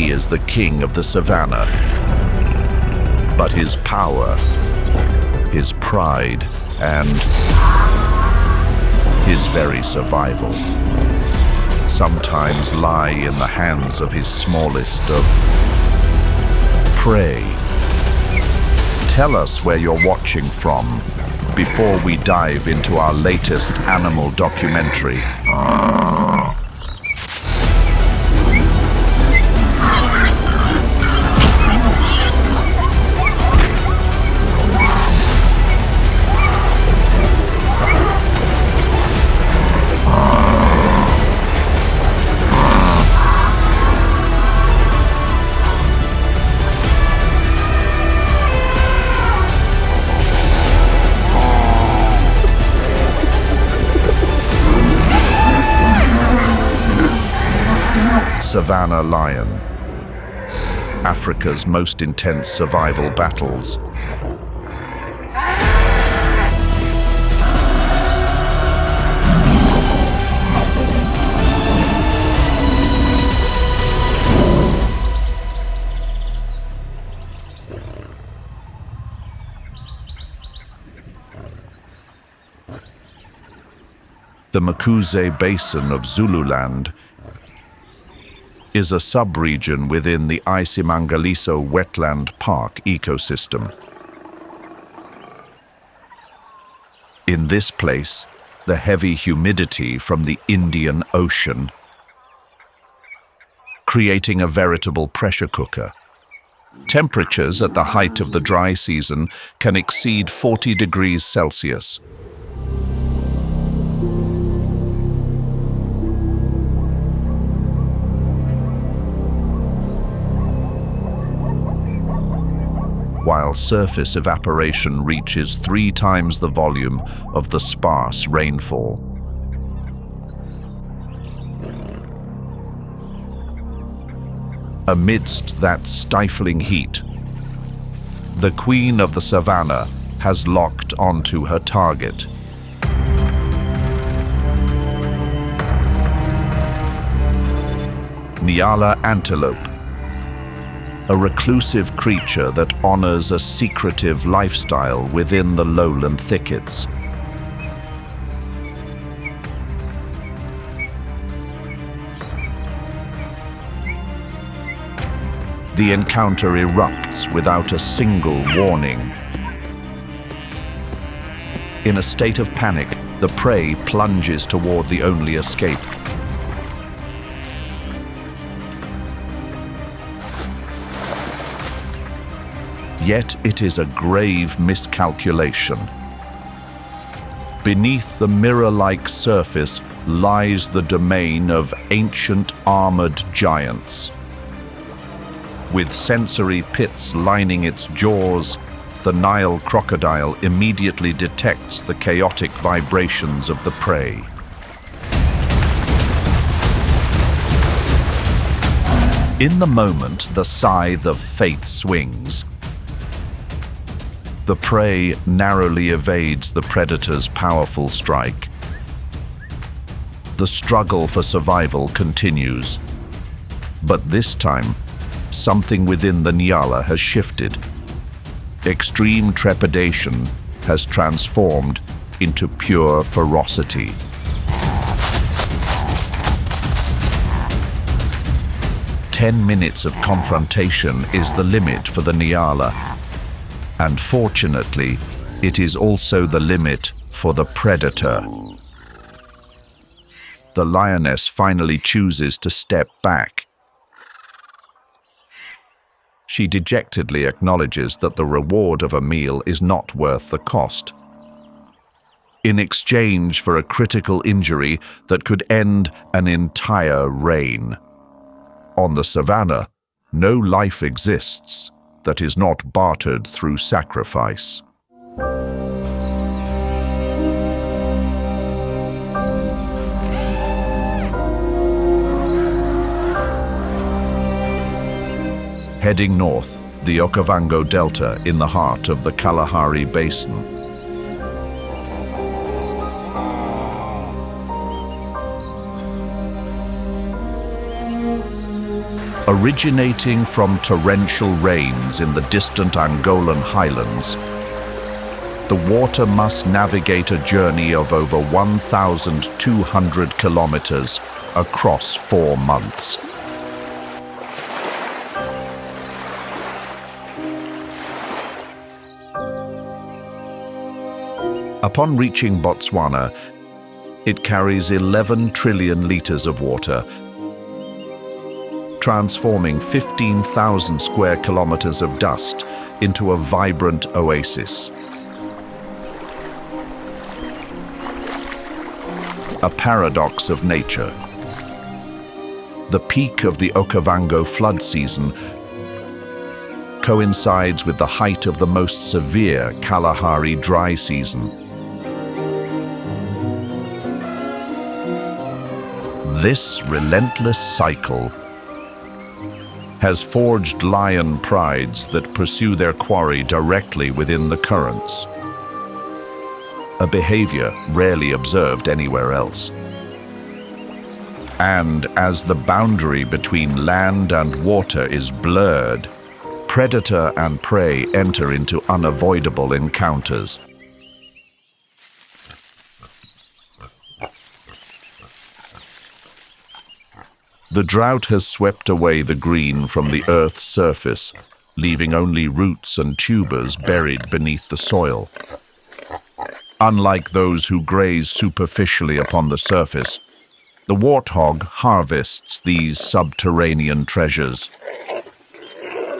he is the king of the Savanna. But his power, his pride, and his very survival sometimes lie in the hands of his smallest of prey. Tell us where you're watching from before we dive into our latest animal documentary. Savanna lion, Africa's most intense survival battles. The Mkuze Basin of Zululand is a sub-region within the Isimangaliso Wetland Park ecosystem. In this place, the heavy humidity from the Indian Ocean, creating a veritable pressure cooker. Temperatures at the height of the dry season can exceed 40 degrees Celsius. While surface evaporation reaches 3 times the volume of the sparse rainfall. Amidst that stifling heat, the queen of the savanna has locked onto her target. Nyala antelope, a reclusive creature that honors a secretive lifestyle within the lowland thickets. The encounter erupts without a single warning. In a state of panic, the prey plunges toward the only escape. Yet it is a grave miscalculation. Beneath the mirror-like surface lies the domain of ancient armored giants. With sensory pits lining its jaws, the Nile crocodile immediately detects the chaotic vibrations of the prey. In the moment the scythe of fate swings, the prey narrowly evades the predator's powerful strike. The struggle for survival continues, but this time, something within the Nyala has shifted. Extreme trepidation has transformed into pure ferocity. "10 minutes of confrontation is the limit for the Nyala. And fortunately, it is also the limit for the predator." The lioness finally chooses to step back. She dejectedly acknowledges that the reward of a meal is not worth the cost. In exchange for a critical injury that could end an entire reign. On the savanna, no life exists that is not bartered through sacrifice. Heading north, the Okavango Delta in the heart of the Kalahari Basin. Originating from torrential rains in the distant Angolan highlands, the water must navigate a journey of over 1,200 kilometers across 4 months. Upon reaching Botswana, it carries 11 trillion liters of water, transforming 15,000 square kilometers of dust into a vibrant oasis. A paradox of nature. The peak of the Okavango flood season coincides with the height of the most severe Kalahari dry season. This relentless cycle has forged lion prides that pursue their quarry directly within the currents, a behavior rarely observed anywhere else. And as the boundary between land and water is blurred, predator and prey enter into unavoidable encounters. The drought has swept away the green from the Earth's surface, leaving only roots and tubers buried beneath the soil. Unlike those who graze superficially upon the surface, the warthog harvests these subterranean treasures.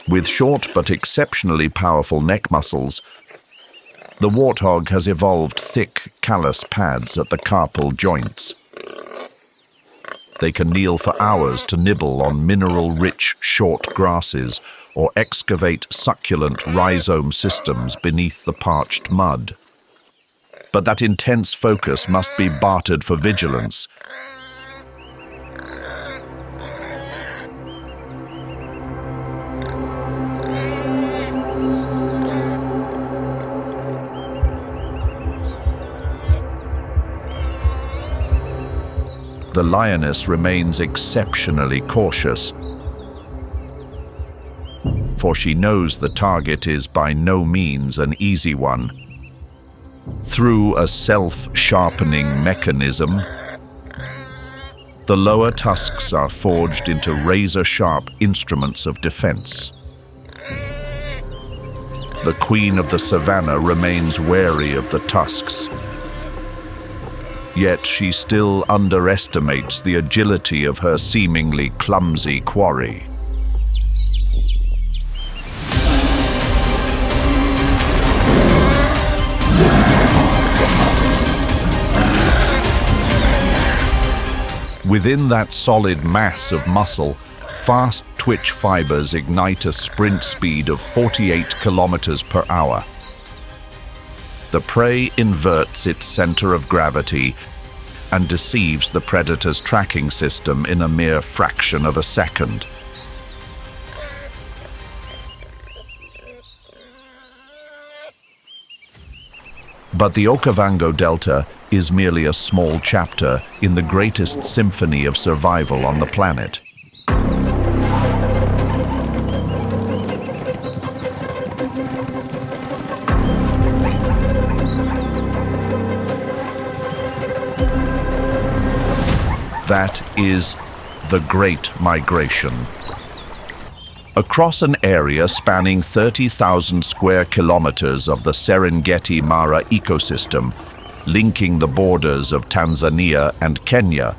With short but exceptionally powerful neck muscles, the warthog has evolved thick, callous pads at the carpal joints. They can kneel for hours to nibble on mineral-rich short grasses or excavate succulent rhizome systems beneath the parched mud. But that intense focus must be bartered for vigilance. The lioness remains exceptionally cautious, for she knows the target is by no means an easy one. Through a self-sharpening mechanism, the lower tusks are forged into razor-sharp instruments of defense. The queen of the Savanna remains wary of the tusks. Yet she still underestimates the agility of her seemingly clumsy quarry. Within that solid mass of muscle, fast twitch fibers ignite a sprint speed of 48 kilometers per hour. The prey inverts its center of gravity and deceives the predator's tracking system in a mere fraction of a second. But the Okavango Delta is merely a small chapter in the greatest symphony of survival on the planet. That is the Great Migration. Across an area spanning 30,000 square kilometers of the Serengeti Mara ecosystem, linking the borders of Tanzania and Kenya,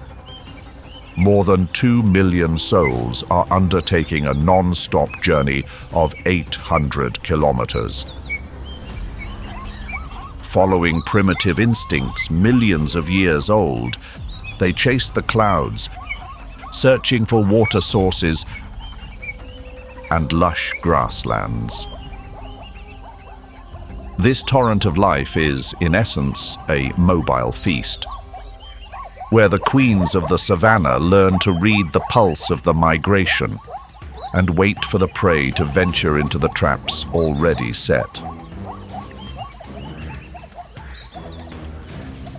more than 2 million souls are undertaking a non-stop journey of 800 kilometers. Following primitive instincts millions of years old, they chase the clouds, searching for water sources and lush grasslands. This torrent of life is, in essence, a mobile feast, where the queens of the savannah learn to read the pulse of the migration and wait for the prey to venture into the traps already set.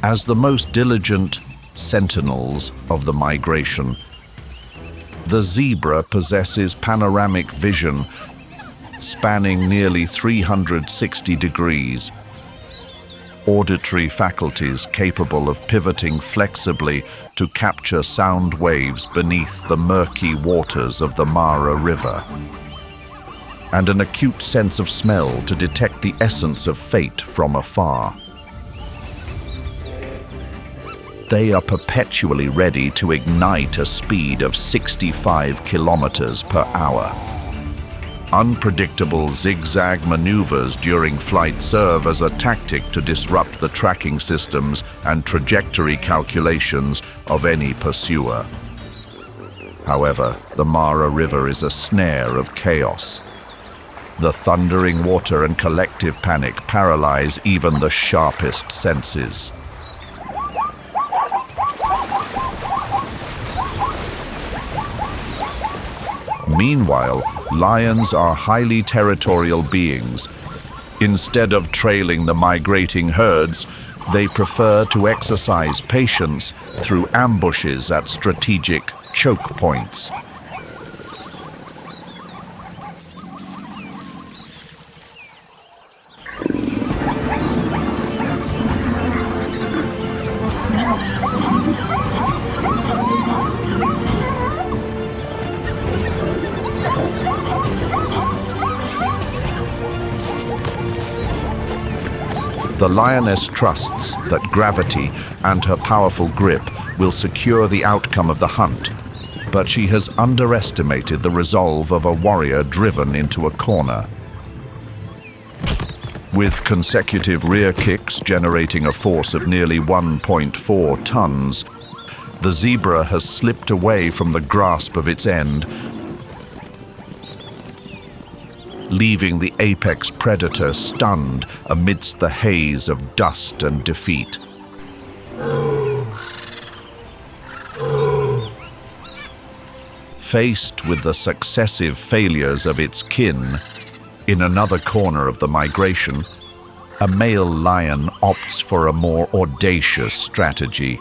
As the most diligent sentinels of the migration, The zebra possesses panoramic vision, spanning nearly 360 degrees, auditory faculties capable of pivoting flexibly to capture sound waves beneath the murky waters of the Mara River, and an acute sense of smell to detect the essence of fate from afar. They are perpetually ready to ignite a speed of 65 kilometers per hour. Unpredictable zigzag maneuvers during flight serve as a tactic to disrupt the tracking systems and trajectory calculations of any pursuer. However, the Mara River is a snare of chaos. The thundering water and collective panic paralyze even the sharpest senses. Meanwhile, lions are highly territorial beings. Instead of trailing the migrating herds, they prefer to exercise patience through ambushes at strategic choke points. The lioness trusts that gravity and her powerful grip will secure the outcome of the hunt, but she has underestimated the resolve of a warrior driven into a corner. With consecutive rear kicks generating a force of nearly 1.4 tons, the zebra has slipped away from the grasp of its end, leaving the apex predator stunned amidst the haze of dust and defeat. Faced with the successive failures of its kin, in another corner of the migration, a male lion opts for a more audacious strategy.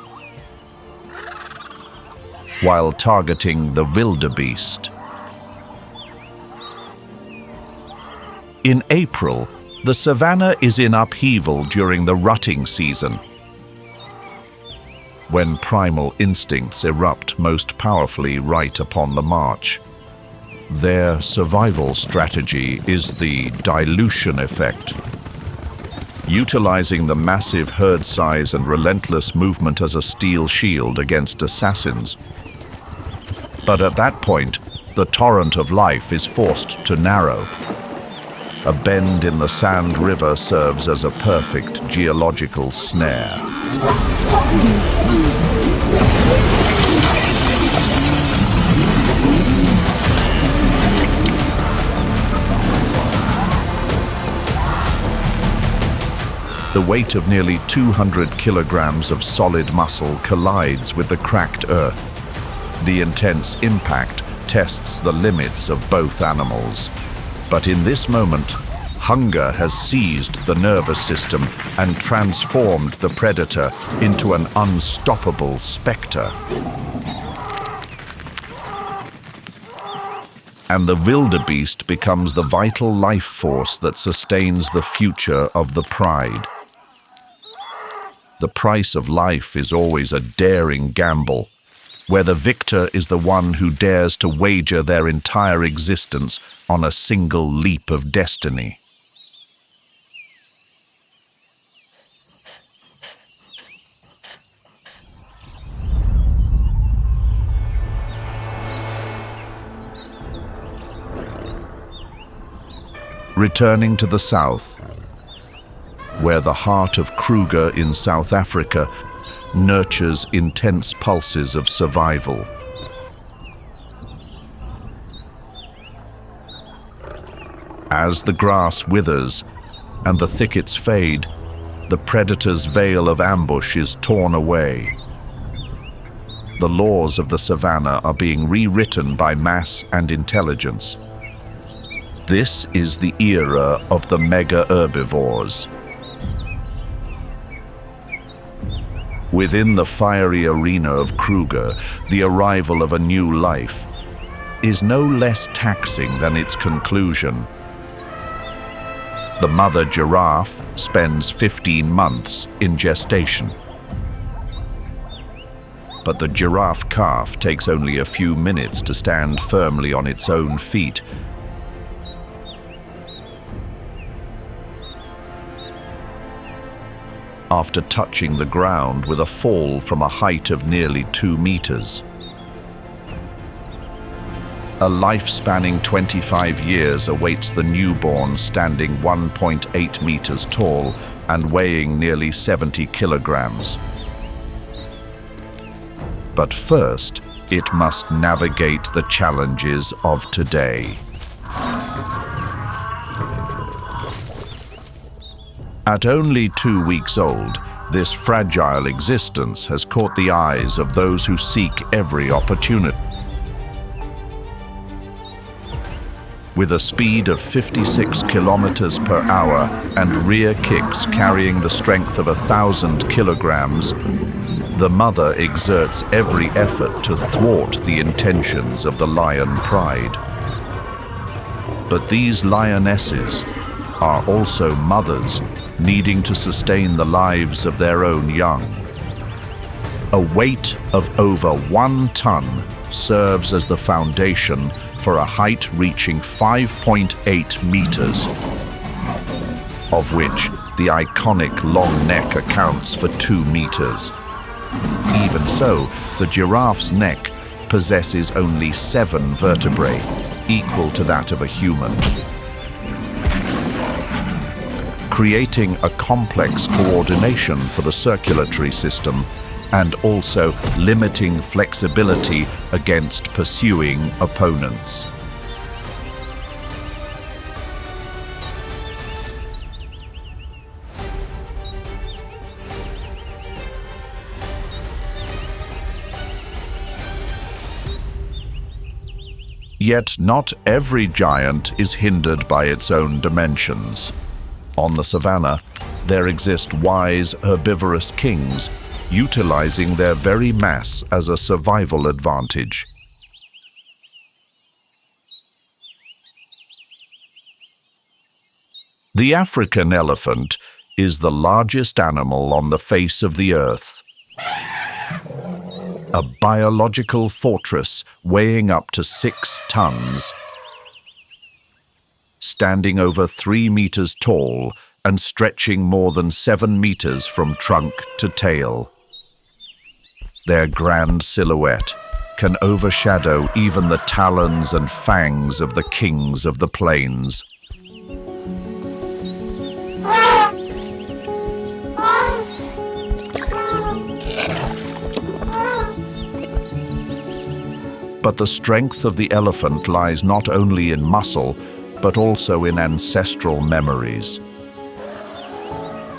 While targeting the wildebeest. In April, the savanna is in upheaval during the rutting season, when primal instincts erupt most powerfully right upon the march. Their survival strategy is the dilution effect, utilizing the massive herd size and relentless movement as a steel shield against assassins. But at that point, the torrent of life is forced to narrow. A bend in the sand river serves as a perfect geological snare. The weight of nearly 200 kilograms of solid muscle collides with the cracked earth. The intense impact tests the limits of both animals. But in this moment, hunger has seized the nervous system and transformed the predator into an unstoppable specter. And the wildebeest becomes the vital life force that sustains the future of the pride. The price of life is always a daring gamble, where the victor is the one who dares to wager their entire existence on a single leap of destiny. Returning to the south, where the heart of Kruger in South Africa nurtures intense pulses of survival. As the grass withers and the thickets fade, the predator's veil of ambush is torn away. The laws of the savanna are being rewritten by mass and intelligence. This is the era of the mega herbivores. Within the fiery arena of Kruger, the arrival of a new life, is no less taxing than its conclusion. The mother giraffe spends 15 months in gestation. But the giraffe calf takes only a few minutes to stand firmly on its own feet. After touching the ground with a fall from a height of nearly 2 meters. A life-spanning 25 years awaits the newborn standing 1.8 meters tall and weighing nearly 70 kilograms. But first, it must navigate the challenges of today. At only 2 weeks old, this fragile existence has caught the eyes of those who seek every opportunity. With a speed of 56 kilometers per hour and rear kicks carrying the strength of 1,000 kilograms, the mother exerts every effort to thwart the intentions of the lion pride. But these lionesses are also mothers needing to sustain the lives of their own young. A weight of over 1 ton serves as the foundation for a height reaching 5.8 meters, of which the iconic long neck accounts for 2 meters. Even so, the giraffe's neck possesses only 7 vertebrae, equal to that of a human, creating a complex coordination for the circulatory system and also limiting flexibility against pursuing opponents. Yet not every giant is hindered by its own dimensions. On the savanna, there exist wise herbivorous kings, utilizing their very mass as a survival advantage. The African elephant is the largest animal on the face of the earth. A biological fortress weighing up to 6 tons, standing over 3 meters tall and stretching more than 7 meters from trunk to tail. Their grand silhouette can overshadow even the talons and fangs of the kings of the plains. But the strength of the elephant lies not only in muscle, but also in ancestral memories.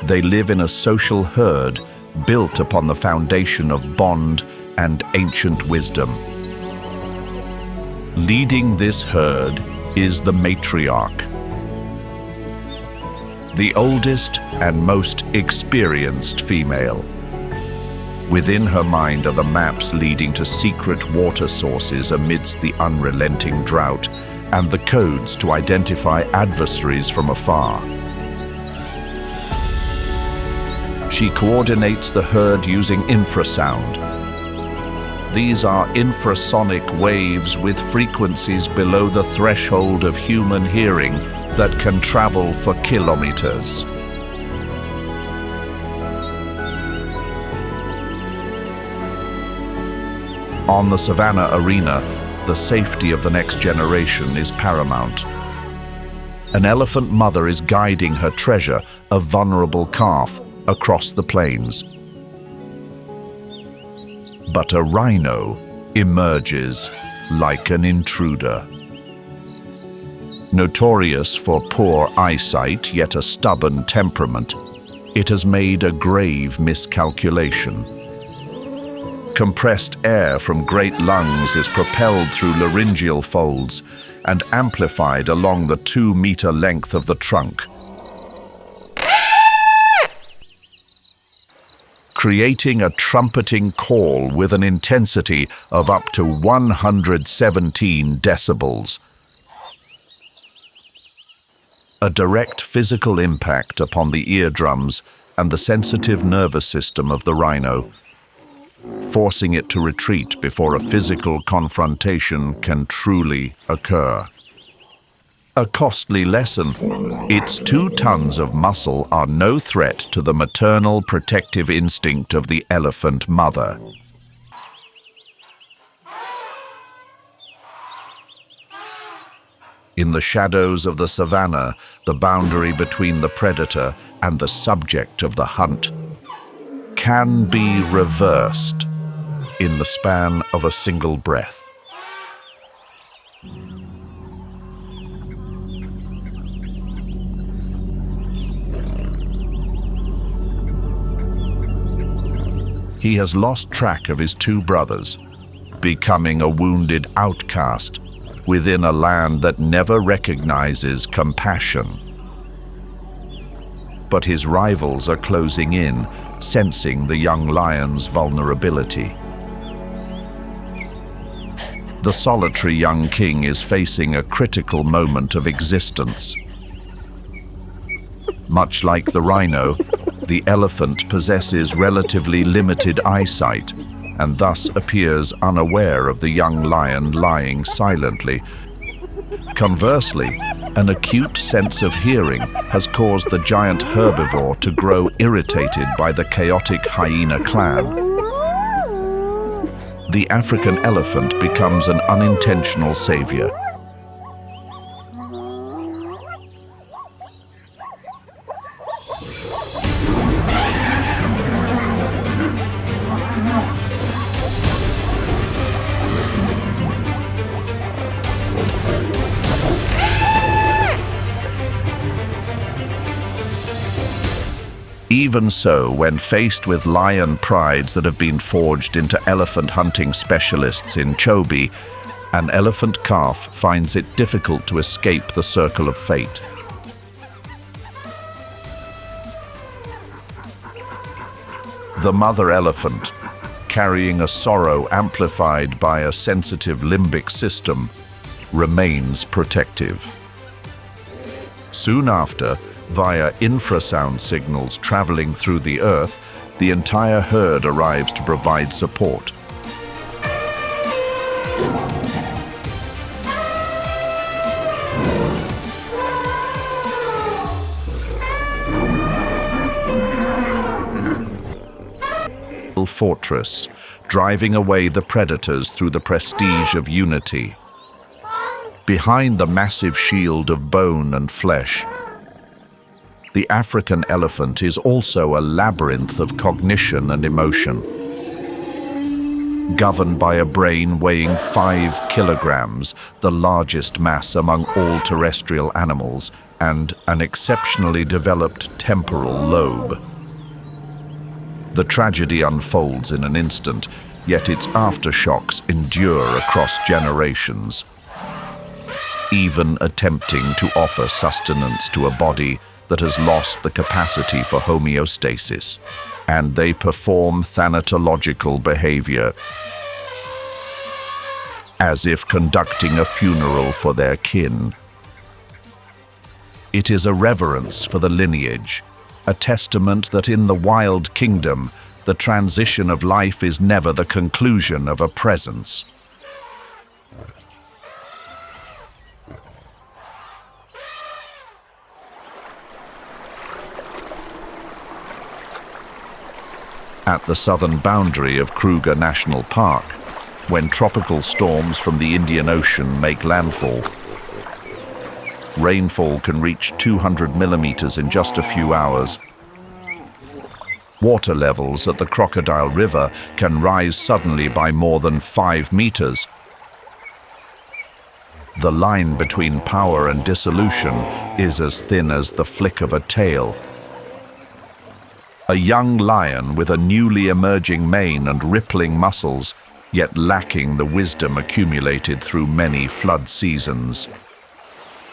They live in a social herd built upon the foundation of bond and ancient wisdom. Leading this herd is the matriarch, the oldest and most experienced female. Within her mind are the maps leading to secret water sources amidst the unrelenting drought and the codes to identify adversaries from afar. She coordinates the herd using infrasound. These are infrasonic waves with frequencies below the threshold of human hearing that can travel for kilometers. On the savanna arena, the safety of the next generation is paramount. An elephant mother is guiding her treasure, a vulnerable calf, across the plains. But a rhino emerges like an intruder. Notorious for poor eyesight, yet a stubborn temperament, it has made a grave miscalculation. Compressed air from great lungs is propelled through laryngeal folds and amplified along the 2-meter length of the trunk. creating a trumpeting call with an intensity of up to 117 decibels. A direct physical impact upon the eardrums and the sensitive nervous system of the rhino, forcing it to retreat before a physical confrontation can truly occur. A costly lesson. Its 2 tons of muscle are no threat to the maternal protective instinct of the elephant mother. In the shadows of the savanna, the boundary between the predator and the subject of the hunt can be reversed in the span of a single breath. He has lost track of his 2 brothers, becoming a wounded outcast within a land that never recognizes compassion. But his rivals are closing in, sensing the young lion's vulnerability. The solitary young king is facing a critical moment of existence. Much like the rhino, the elephant possesses relatively limited eyesight and thus appears unaware of the young lion lying silently. Conversely, an acute sense of hearing has caused the giant herbivore to grow irritated by the chaotic hyena clan. The African elephant becomes an unintentional savior. Even so, when faced with lion prides that have been forged into elephant hunting specialists in Chobe, an elephant calf finds it difficult to escape the circle of fate. The mother elephant, carrying a sorrow amplified by a sensitive limbic system, remains protective. Soon after, via infrasound signals traveling through the earth, the entire herd arrives to provide support. Fortress, driving away the predators through the prestige of unity. Behind the massive shield of bone and flesh, the African elephant is also a labyrinth of cognition and emotion. Governed by a brain weighing 5 kilograms, the largest mass among all terrestrial animals, and an exceptionally developed temporal lobe. The tragedy unfolds in an instant, yet its aftershocks endure across generations. Even attempting to offer sustenance to a body that has lost the capacity for homeostasis, and they perform thanatological behavior, as if conducting a funeral for their kin. It is a reverence for the lineage, a testament that in the wild kingdom, the transition of life is never the conclusion of a presence. At the southern boundary of Kruger National Park, when tropical storms from the Indian Ocean make landfall, rainfall can reach 200 millimeters in just a few hours. Water levels at the Crocodile River can rise suddenly by more than 5 meters. The line between power and dissolution is as thin as the flick of a tail. A young lion with a newly emerging mane and rippling muscles, yet lacking the wisdom accumulated through many flood seasons,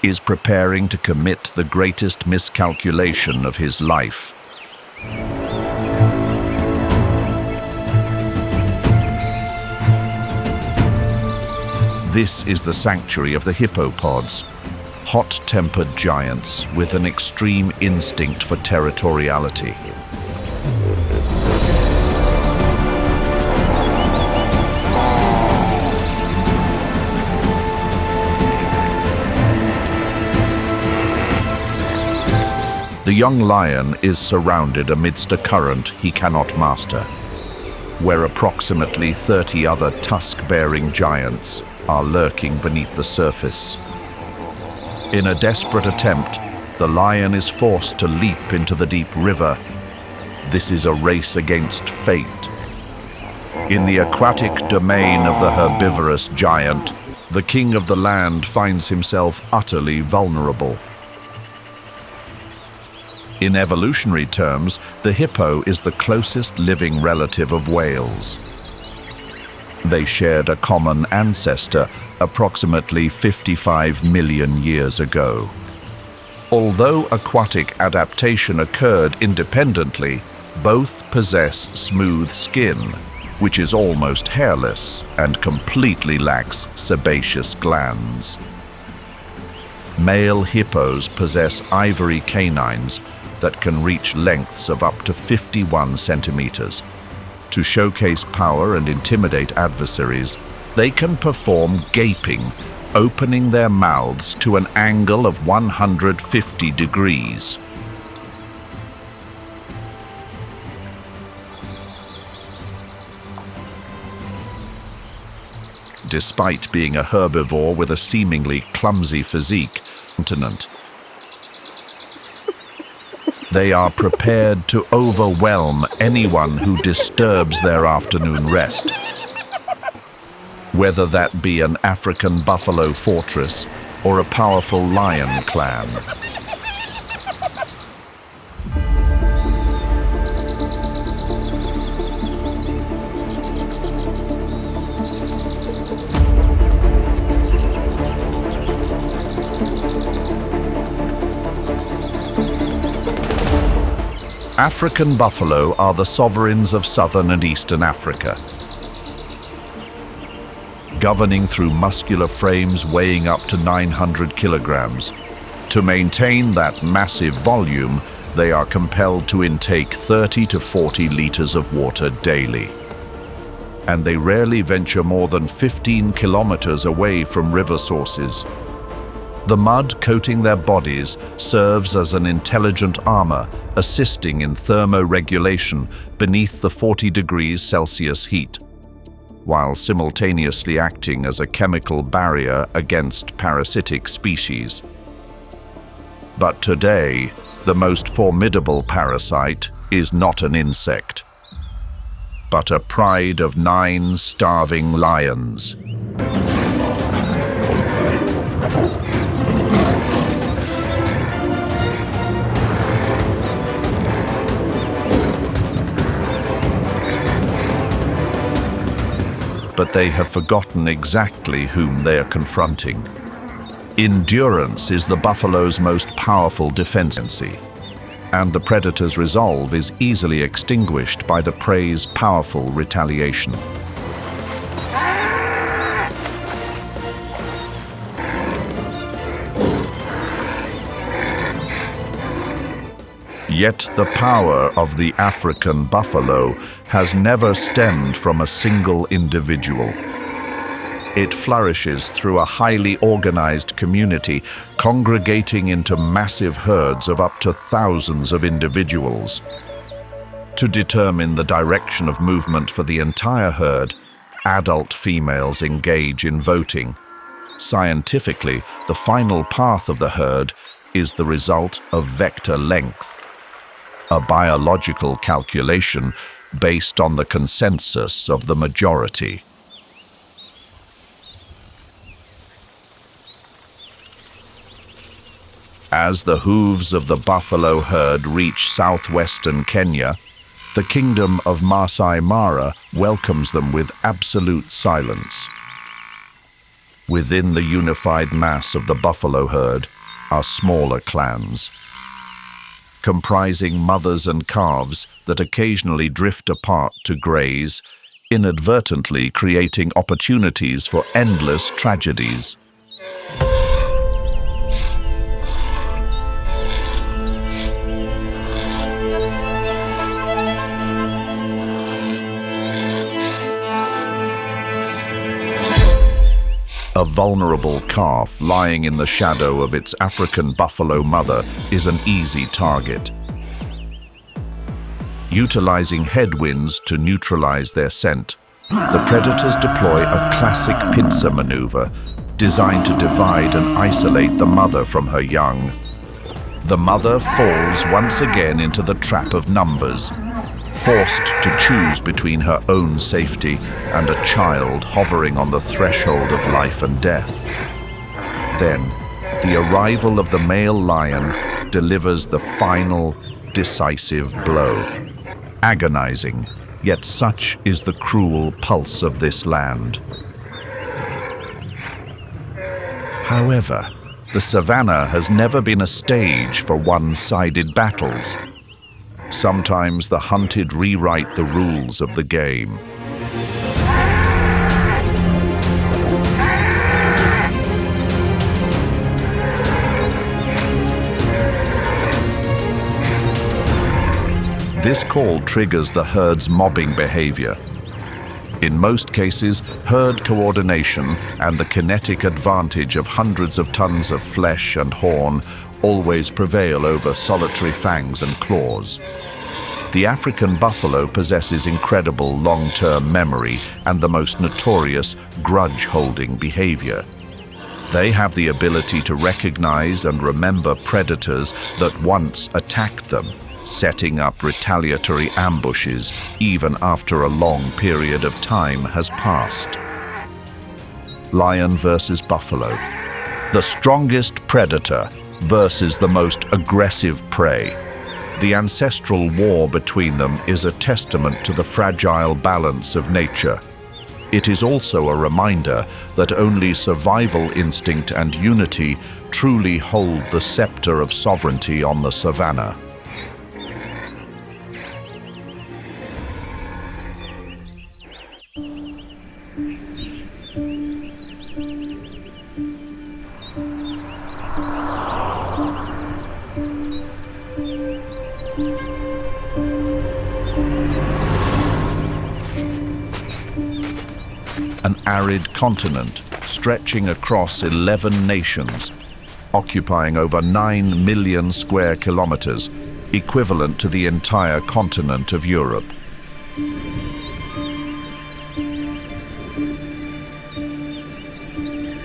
is preparing to commit the greatest miscalculation of his life. This is the sanctuary of the hippopods, hot-tempered giants with an extreme instinct for territoriality. The young lion is surrounded amidst a current he cannot master, where approximately 30 other tusk-bearing giants are lurking beneath the surface. In a desperate attempt, the lion is forced to leap into the deep river. This is a race against fate. In the aquatic domain of the herbivorous giant, the king of the land finds himself utterly vulnerable. In evolutionary terms, the hippo is the closest living relative of whales. They shared a common ancestor approximately 55 million years ago. Although aquatic adaptation occurred independently, both possess smooth skin, which is almost hairless and completely lacks sebaceous glands. Male hippos possess ivory canines that can reach lengths of up to 51 centimeters. To showcase power and intimidate adversaries, they can perform gaping, opening their mouths to an angle of 150 degrees. Despite being a herbivore with a seemingly clumsy physique, they are prepared to overwhelm anyone who disturbs their afternoon rest. Whether that be an African buffalo fortress or a powerful lion clan. African buffalo are the sovereigns of southern and eastern Africa. Governing through muscular frames weighing up to 900 kilograms. To maintain that massive volume, they are compelled to intake 30 to 40 liters of water daily. And they rarely venture more than 15 kilometers away from river sources. The mud coating their bodies serves as an intelligent armor, assisting in thermoregulation beneath the 40 degrees Celsius heat, while simultaneously acting as a chemical barrier against parasitic species. But today, the most formidable parasite is not an insect, but a pride of 9 starving lions. But they have forgotten exactly whom they are confronting. Endurance is the buffalo's most powerful defense, and the predator's resolve is easily extinguished by the prey's powerful retaliation. Yet the power of the African buffalo has never stemmed from a single individual. It flourishes through a highly organized community, congregating into massive herds of up to thousands of individuals. To determine the direction of movement for the entire herd, adult females engage in voting. Scientifically, the final path of the herd is the result of vector length, a biological calculation based on the consensus of the majority. As the hooves of the buffalo herd reach southwestern Kenya, the kingdom of Masai Mara welcomes them with absolute silence. Within the unified mass of the buffalo herd are smaller clans, comprising mothers and calves that occasionally drift apart to graze, inadvertently creating opportunities for endless tragedies. A vulnerable calf lying in the shadow of its African buffalo mother is an easy target. Utilizing headwinds to neutralize their scent, the predators deploy a classic pincer maneuver designed to divide and isolate the mother from her young. The mother falls once again into the trap of numbers, forced to choose between her own safety and a child hovering on the threshold of life and death. Then, the arrival of the male lion delivers the final, decisive blow. Agonizing, yet such is the cruel pulse of this land. However, the Savannah has never been a stage for one-sided battles. Sometimes the hunted rewrite the rules of the game. This call triggers the herd's mobbing behavior. In most cases, herd coordination and the kinetic advantage of hundreds of tons of flesh and horn always prevail over solitary fangs and claws. The African buffalo possesses incredible long-term memory and the most notorious grudge-holding behavior. They have the ability to recognize and remember predators that once attacked them, setting up retaliatory ambushes even after a long period of time has passed. Lion versus buffalo. The strongest predator versus the most aggressive prey. The ancestral war between them is a testament to the fragile balance of nature. It is also a reminder that only survival instinct and unity truly hold the scepter of sovereignty on the savannah. An arid continent stretching across 11 nations, occupying over 9 million square kilometers, equivalent to the entire continent of Europe.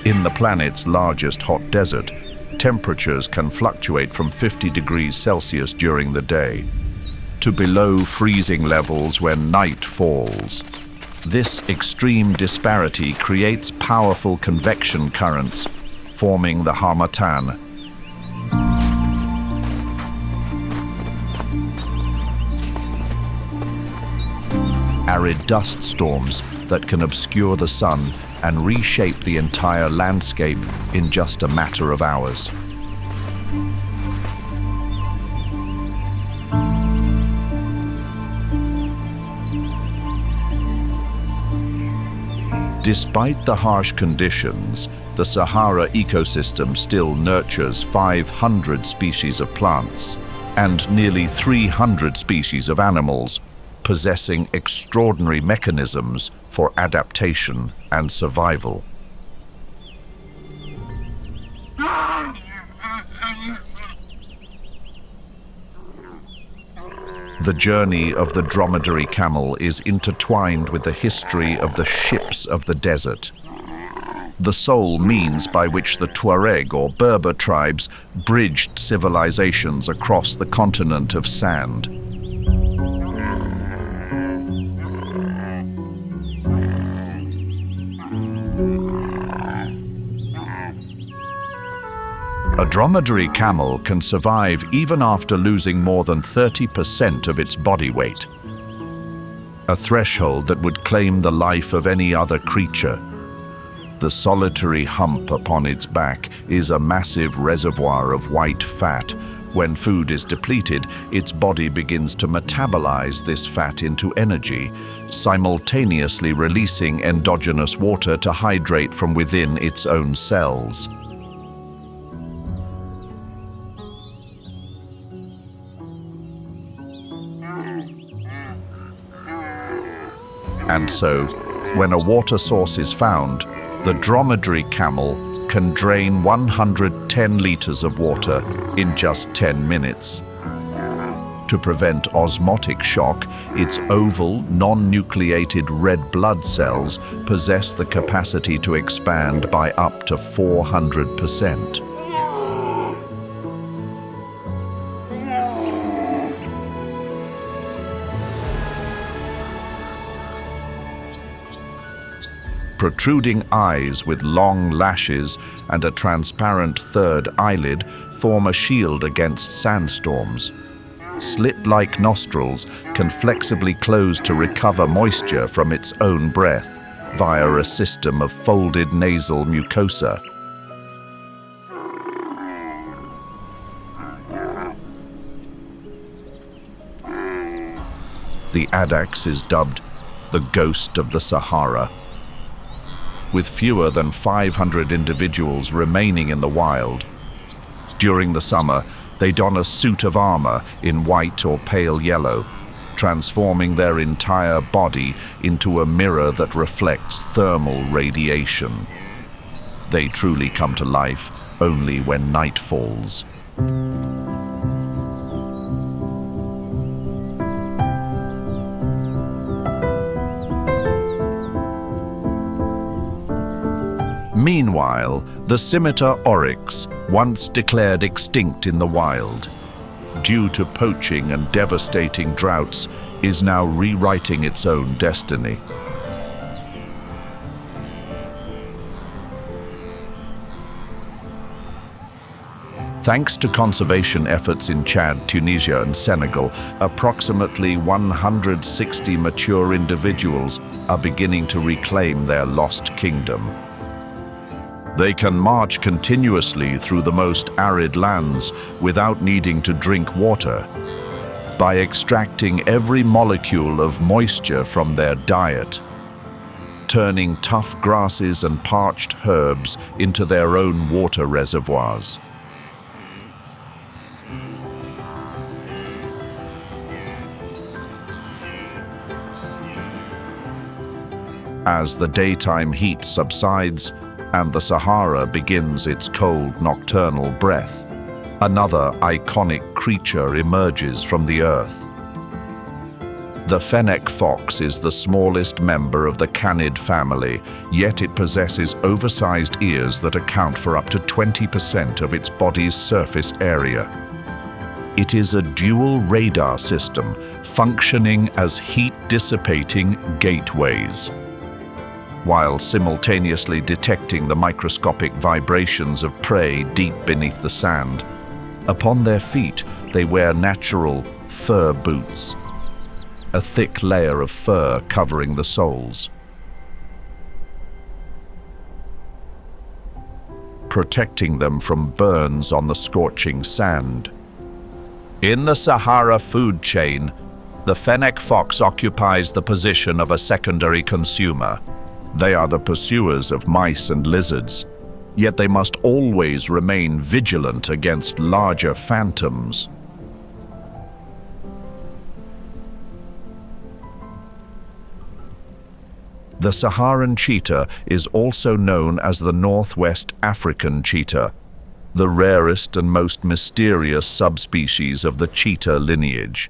In the planet's largest hot desert, temperatures can fluctuate from 50 degrees Celsius during the day to below freezing levels when night falls. This extreme disparity creates powerful convection currents, forming the harmattan. Arid dust storms that can obscure the sun and reshape the entire landscape in just a matter of hours. Despite the harsh conditions, the Sahara ecosystem still nurtures 500 species of plants and nearly 300 species of animals, possessing extraordinary mechanisms for adaptation and survival. The journey of the dromedary camel is intertwined with the history of the ships of the desert, the sole means by which the Tuareg or Berber tribes bridged civilizations across the continent of sand. A dromedary camel can survive even after losing more than 30% of its body weight, a threshold that would claim the life of any other creature. The solitary hump upon its back is a massive reservoir of white fat. When food is depleted, its body begins to metabolize this fat into energy, simultaneously releasing endogenous water to hydrate from within its own cells. And so, when a water source is found, the dromedary camel can drain 110 liters of water in just 10 minutes. To prevent osmotic shock, its oval, non-nucleated red blood cells possess the capacity to expand by up to 400%. Protruding eyes with long lashes and a transparent third eyelid form a shield against sandstorms. Slit-like nostrils can flexibly close to recover moisture from its own breath via a system of folded nasal mucosa. The addax is dubbed the ghost of the Sahara. With fewer than 500 individuals remaining in the wild. During the summer, they don a suit of armor in white or pale yellow, transforming their entire body into a mirror that reflects thermal radiation. They truly come to life only when night falls. Meanwhile, the scimitar oryx, once declared extinct in the wild, due to poaching and devastating droughts, is now rewriting its own destiny. Thanks to conservation efforts in Chad, Tunisia, and Senegal, approximately 160 mature individuals are beginning to reclaim their lost kingdom. They can march continuously through the most arid lands without needing to drink water, by extracting every molecule of moisture from their diet, turning tough grasses and parched herbs into their own water reservoirs. As the daytime heat subsides, and the Sahara begins its cold nocturnal breath, another iconic creature emerges from the earth. The fennec fox is the smallest member of the canid family, yet it possesses oversized ears that account for up to 20% of its body's surface area. It is a dual radar system functioning as heat-dissipating gateways, while simultaneously detecting the microscopic vibrations of prey deep beneath the sand. Upon their feet, they wear natural fur boots, a thick layer of fur covering the soles, protecting them from burns on the scorching sand. In the Sahara food chain, the fennec fox occupies the position of a secondary consumer. They are the pursuers of mice and lizards, yet they must always remain vigilant against larger phantoms. The Saharan cheetah is also known as the Northwest African cheetah, the rarest and most mysterious subspecies of the cheetah lineage.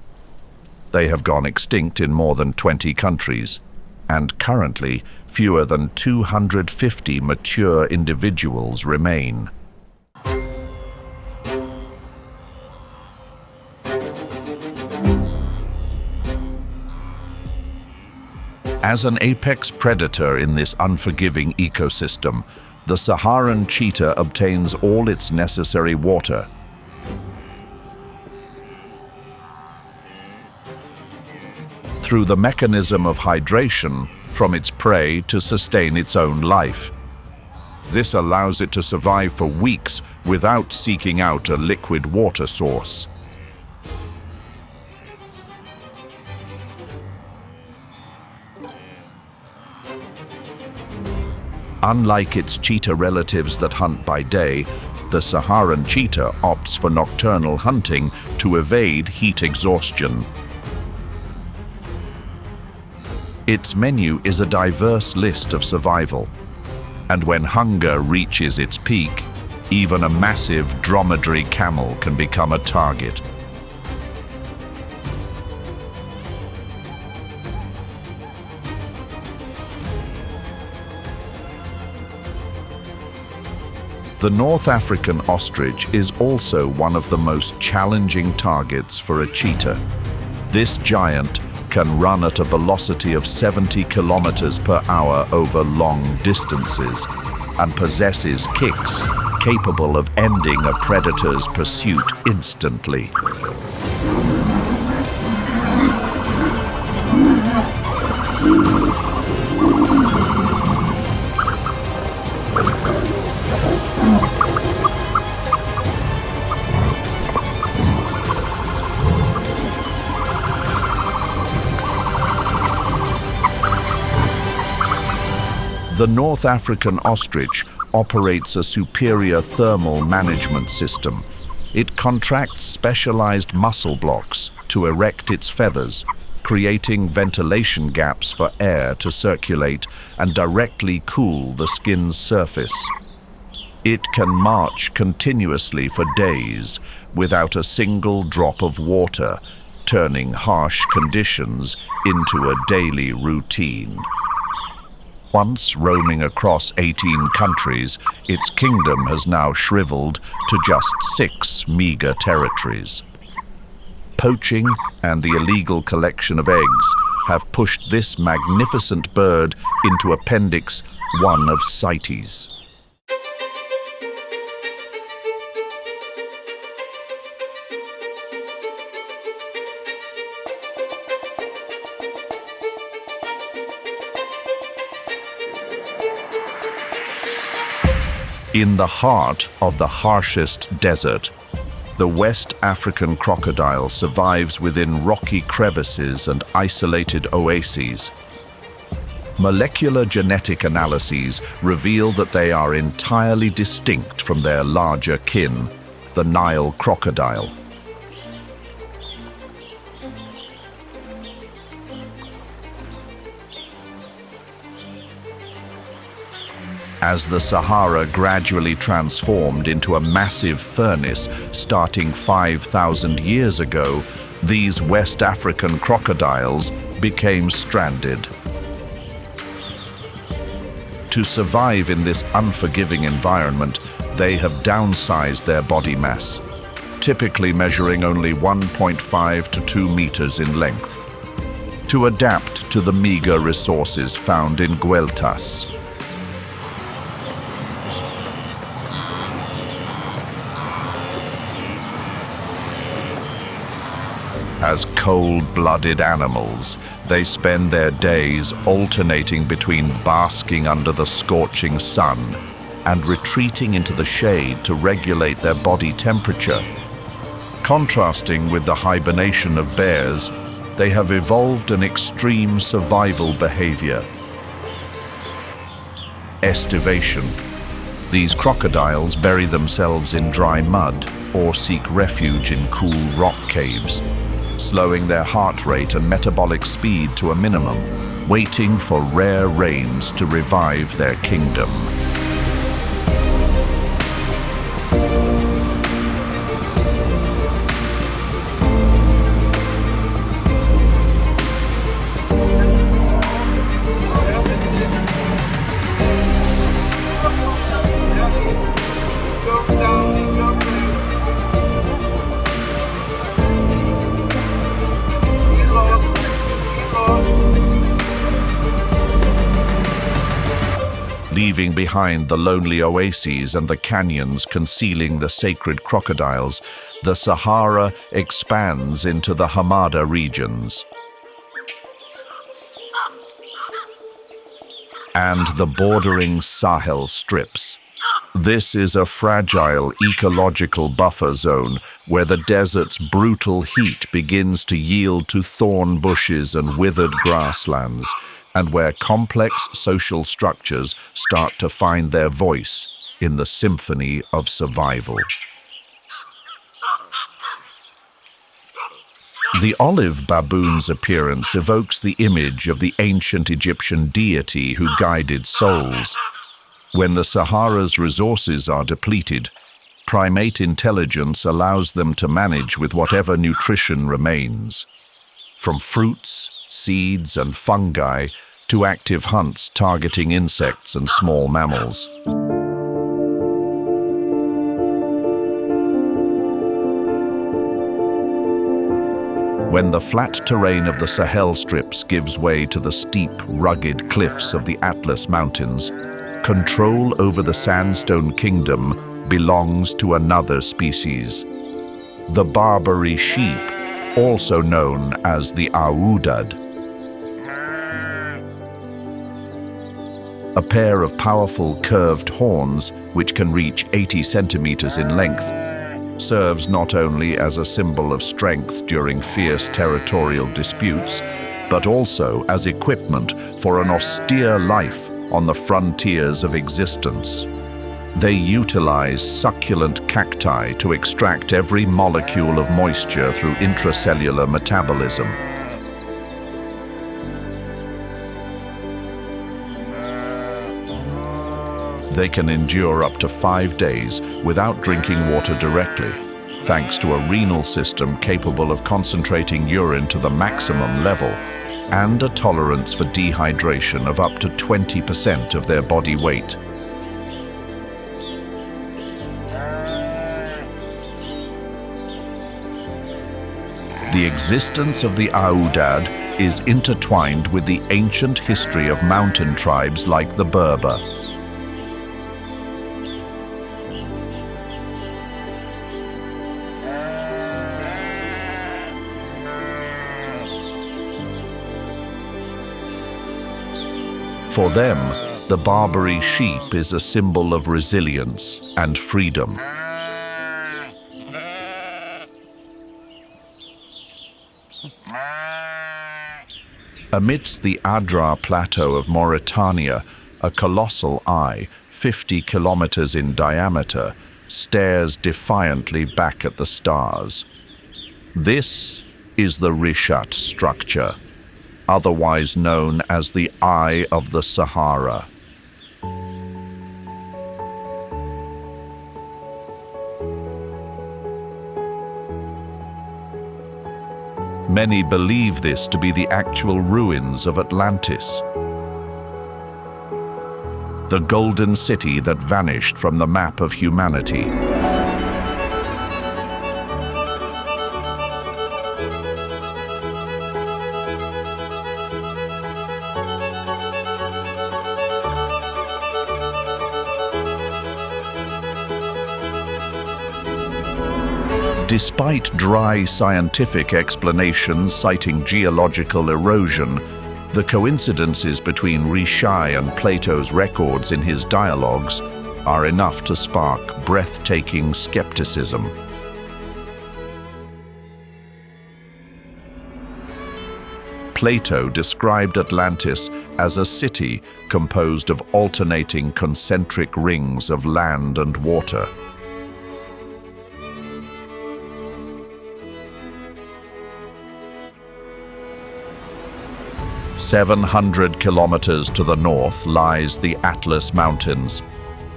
They have gone extinct in more than 20 countries, and currently fewer than 250 mature individuals remain. As an apex predator in this unforgiving ecosystem, the Saharan cheetah obtains all its necessary water. Through the mechanism of hydration from its prey to sustain its own life. This allows it to survive for weeks without seeking out a liquid water source. Unlike its cheetah relatives that hunt by day, the Saharan cheetah opts for nocturnal hunting to evade heat exhaustion. Its menu is a diverse list of survival, and when hunger reaches its peak, even a massive dromedary camel can become a target. The North African ostrich is also one of the most challenging targets for a cheetah. This giant can run at a velocity of 70 kilometers per hour over long distances and possesses kicks capable of ending a predator's pursuit instantly. The North African ostrich operates a superior thermal management system. It contracts specialized muscle blocks to erect its feathers, creating ventilation gaps for air to circulate and directly cool the skin's surface. It can march continuously for days without a single drop of water, turning harsh conditions into a daily routine. Once roaming across 18 countries, its kingdom has now shriveled to just 6 meager territories. Poaching and the illegal collection of eggs have pushed this magnificent bird into Appendix 1 of CITES. In the heart of the harshest desert, the West African crocodile survives within rocky crevices and isolated oases. Molecular genetic analyses reveal that they are entirely distinct from their larger kin, the Nile crocodile. As the Sahara gradually transformed into a massive furnace starting 5,000 years ago, these West African crocodiles became stranded. To survive in this unforgiving environment, they have downsized their body mass, typically measuring only 1.5 to 2 meters in length, to adapt to the meager resources found in Gueltas. As cold-blooded animals, they spend their days alternating between basking under the scorching sun and retreating into the shade to regulate their body temperature. Contrasting with the hibernation of bears, they have evolved an extreme survival behavior: estivation. These crocodiles bury themselves in dry mud or seek refuge in cool rock caves, slowing their heart rate and metabolic speed to a minimum, waiting for rare rains to revive their kingdom. Leaving behind the lonely oases and the canyons concealing the sacred crocodiles, the Sahara expands into the Hamada regions and the bordering Sahel strips. This is a fragile ecological buffer zone where the desert's brutal heat begins to yield to thorn bushes and withered grasslands, and where complex social structures start to find their voice in the symphony of survival. The olive baboon's appearance evokes the image of the ancient Egyptian deity who guided souls. When the Sahara's resources are depleted, primate intelligence allows them to manage with whatever nutrition remains. From fruits, seeds, and fungi to active hunts targeting insects and small mammals. When the flat terrain of the Sahel strips gives way to the steep, rugged cliffs of the Atlas Mountains, control over the sandstone kingdom belongs to another species. The Barbary sheep, also known as the Aoudad. A pair of powerful curved horns, which can reach 80 centimeters in length, serves not only as a symbol of strength during fierce territorial disputes, but also as equipment for an austere life on the frontiers of existence. They utilize succulent cacti to extract every molecule of moisture through intracellular metabolism. They can endure up to 5 days without drinking water directly, thanks to a renal system capable of concentrating urine to the maximum level and a tolerance for dehydration of up to 20% of their body weight. The existence of the Aoudad is intertwined with the ancient history of mountain tribes like the Berber. For them, the Barbary sheep is a symbol of resilience and freedom. Amidst the Adrar Plateau of Mauritania, a colossal eye, 50 kilometers in diameter, stares defiantly back at the stars. This is the Rishat structure, otherwise known as the Eye of the Sahara. Many believe this to be the actual ruins of Atlantis, the golden city that vanished from the map of humanity. Despite dry scientific explanations citing geological erosion, the coincidences between Rishai and Plato's records in his dialogues are enough to spark breathtaking skepticism. Plato described Atlantis as a city composed of alternating concentric rings of land and water. "700 kilometers to the north lies the Atlas Mountains.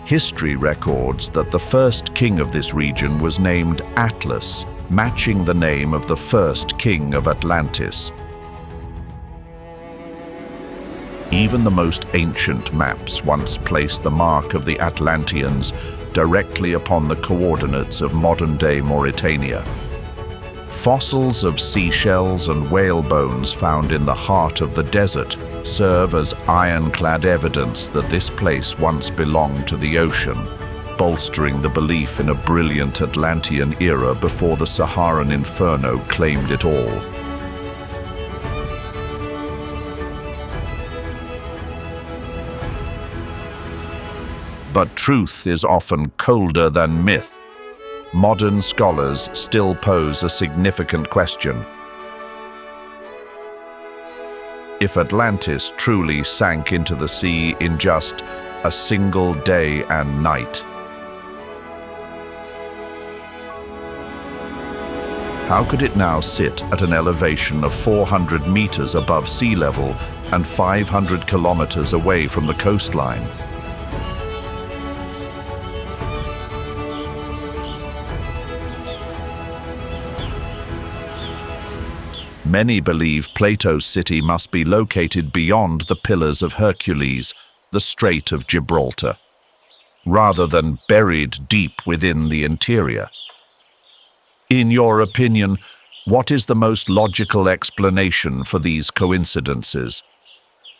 History records that the first king of this region was named Atlas, matching the name of the first king of Atlantis. Even the most ancient maps once placed the mark of the Atlanteans directly upon the coordinates of modern-day Mauritania. Fossils of seashells and whale bones found in the heart of the desert serve as ironclad evidence that this place once belonged to the ocean, bolstering the belief in a brilliant Atlantean era before the Saharan inferno claimed it all. But truth is often colder than myth. Modern scholars still pose a significant question. if Atlantis truly sank into the sea in just a single day and night? How could it now sit at an elevation of 400 meters above sea level and 500 kilometers away from the coastline? Many believe Plato's city must be located beyond the Pillars of Hercules, the Strait of Gibraltar, rather than buried deep within the interior. In your opinion, what is the most logical explanation for these coincidences?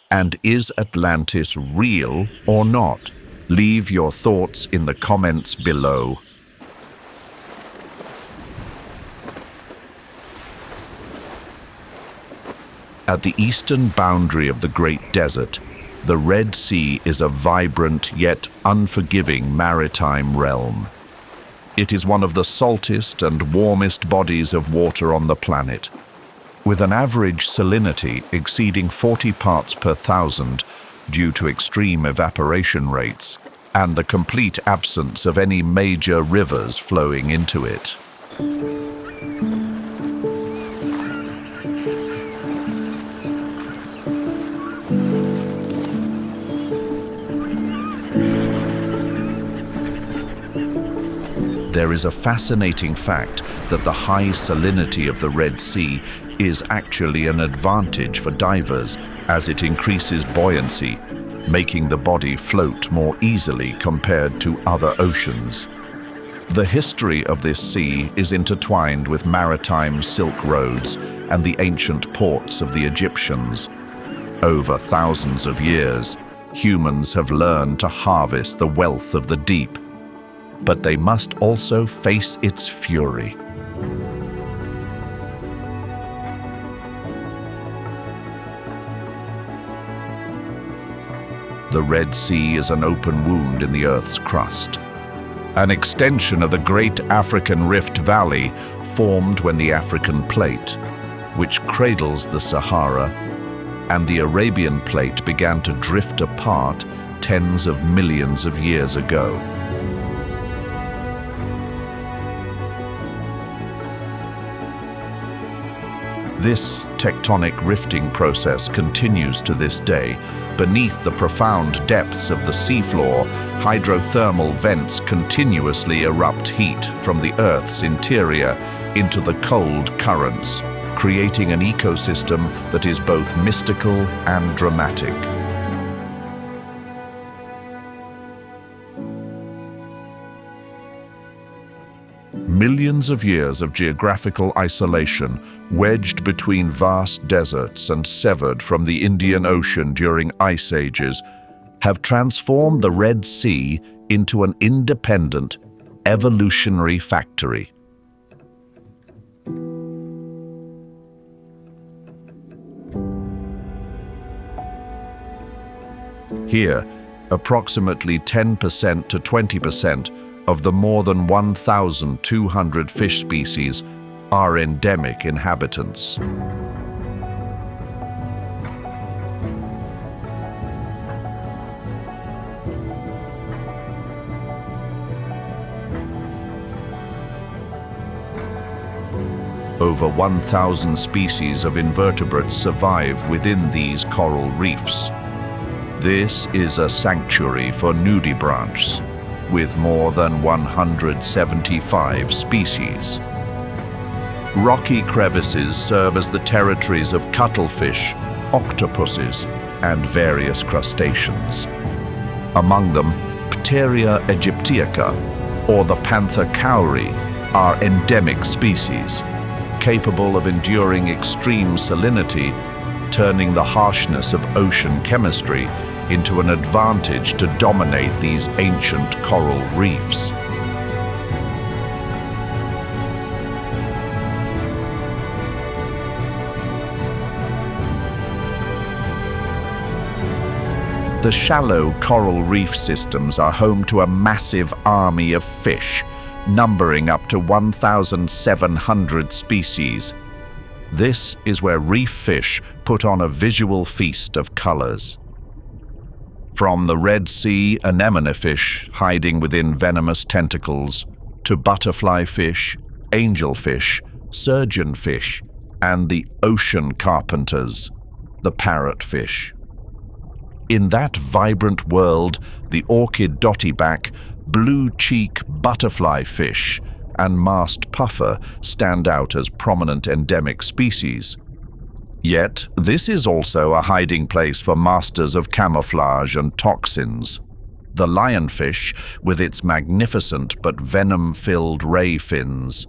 And is Atlantis real or not? Leave your thoughts in the comments below. At the eastern boundary of the Great Desert, the Red Sea is a vibrant yet unforgiving maritime realm. It is one of the saltiest and warmest bodies of water on the planet, with an average salinity exceeding 40 parts per thousand due to extreme evaporation rates and the complete absence of any major rivers flowing into it. There is a fascinating fact that the high salinity of the Red Sea is actually an advantage for divers as it increases buoyancy, making the body float more easily compared to other oceans. The history of this sea is intertwined with maritime silk roads and the ancient ports of the Egyptians. Over thousands of years, humans have learned to harvest the wealth of the deep, but they must also face its fury. The Red Sea is an open wound in the Earth's crust, an extension of the Great African Rift Valley formed when the African Plate, which cradles the Sahara, and the Arabian Plate began to drift apart tens of millions of years ago. This tectonic rifting process continues to this day. Beneath the profound depths of the seafloor, hydrothermal vents continuously erupt heat from the Earth's interior into the cold currents, creating an ecosystem that is both mystical and dramatic. Millions of years of geographical isolation, wedged between vast deserts and severed from the Indian Ocean during ice ages, have transformed the Red Sea into an independent, evolutionary factory. Here, approximately 10% to 20% of the more than 1,200 fish species are endemic inhabitants. Over 1,000 species of invertebrates survive within these coral reefs. This is a sanctuary for nudibranchs, with more than 175 species. Rocky crevices serve as the territories of cuttlefish, octopuses, and various crustaceans. Among them, Pteria aegyptiaca, or the panther cowrie, are endemic species, capable of enduring extreme salinity, turning the harshness of ocean chemistry into an advantage to dominate these ancient coral reefs. The shallow coral reef systems are home to a massive army of fish, numbering up to 1,700 species. This is where reef fish put on a visual feast of colors. From the Red Sea anemone fish hiding within venomous tentacles, to butterfly fish, angelfish, surgeonfish, and the ocean carpenters, the parrotfish. In that vibrant world, the orchid dottyback, blue-cheek butterfly fish, and masked puffer stand out as prominent endemic species. Yet, this is also a hiding place for masters of camouflage and toxins. The lionfish, with its magnificent but venom-filled ray fins.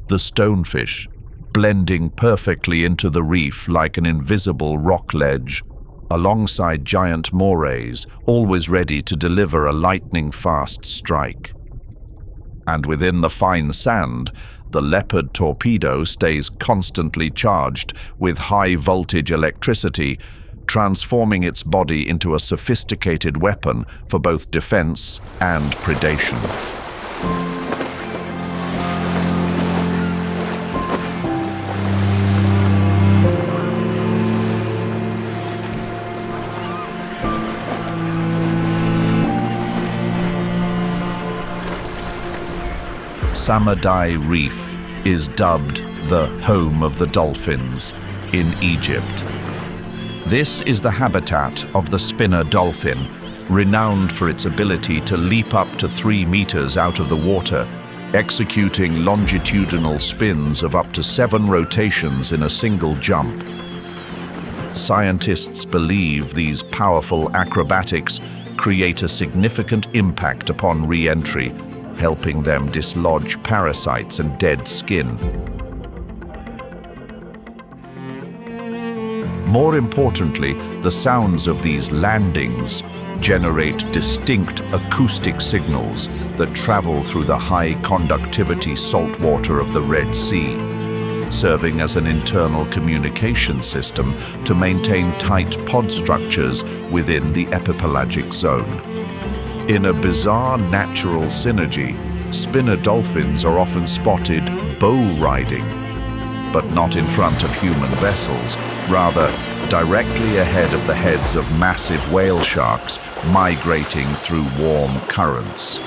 The stonefish, blending perfectly into the reef like an invisible rock ledge, alongside giant morays, always ready to deliver a lightning-fast strike. And within the fine sand, the leopard torpedo stays constantly charged with high-voltage electricity, transforming its body into a sophisticated weapon for both defense and predation. Samadai Reef is dubbed the home of the dolphins in Egypt. This is the habitat of the spinner dolphin, renowned for its ability to leap up to 3 meters out of the water, executing longitudinal spins of up to 7 rotations in a single jump. Scientists believe these powerful acrobatics create a significant impact upon re-entry, helping them dislodge parasites and dead skin. More importantly, the sounds of these landings generate distinct acoustic signals that travel through the high-conductivity saltwater of the Red Sea, serving as an internal communication system to maintain tight pod structures within the epipelagic zone. In a bizarre natural synergy, spinner dolphins are often spotted bow riding, but not in front of human vessels, rather directly ahead of the heads of massive whale sharks migrating through warm currents.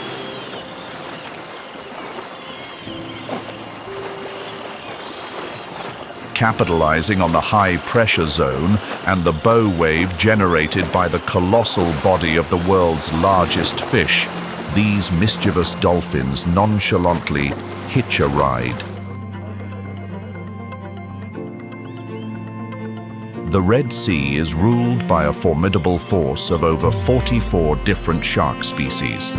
Capitalizing on the high-pressure zone and the bow wave generated by the colossal body of the world's largest fish, these mischievous dolphins nonchalantly hitch a ride. The Red Sea is ruled by a formidable force of over 44 different shark species.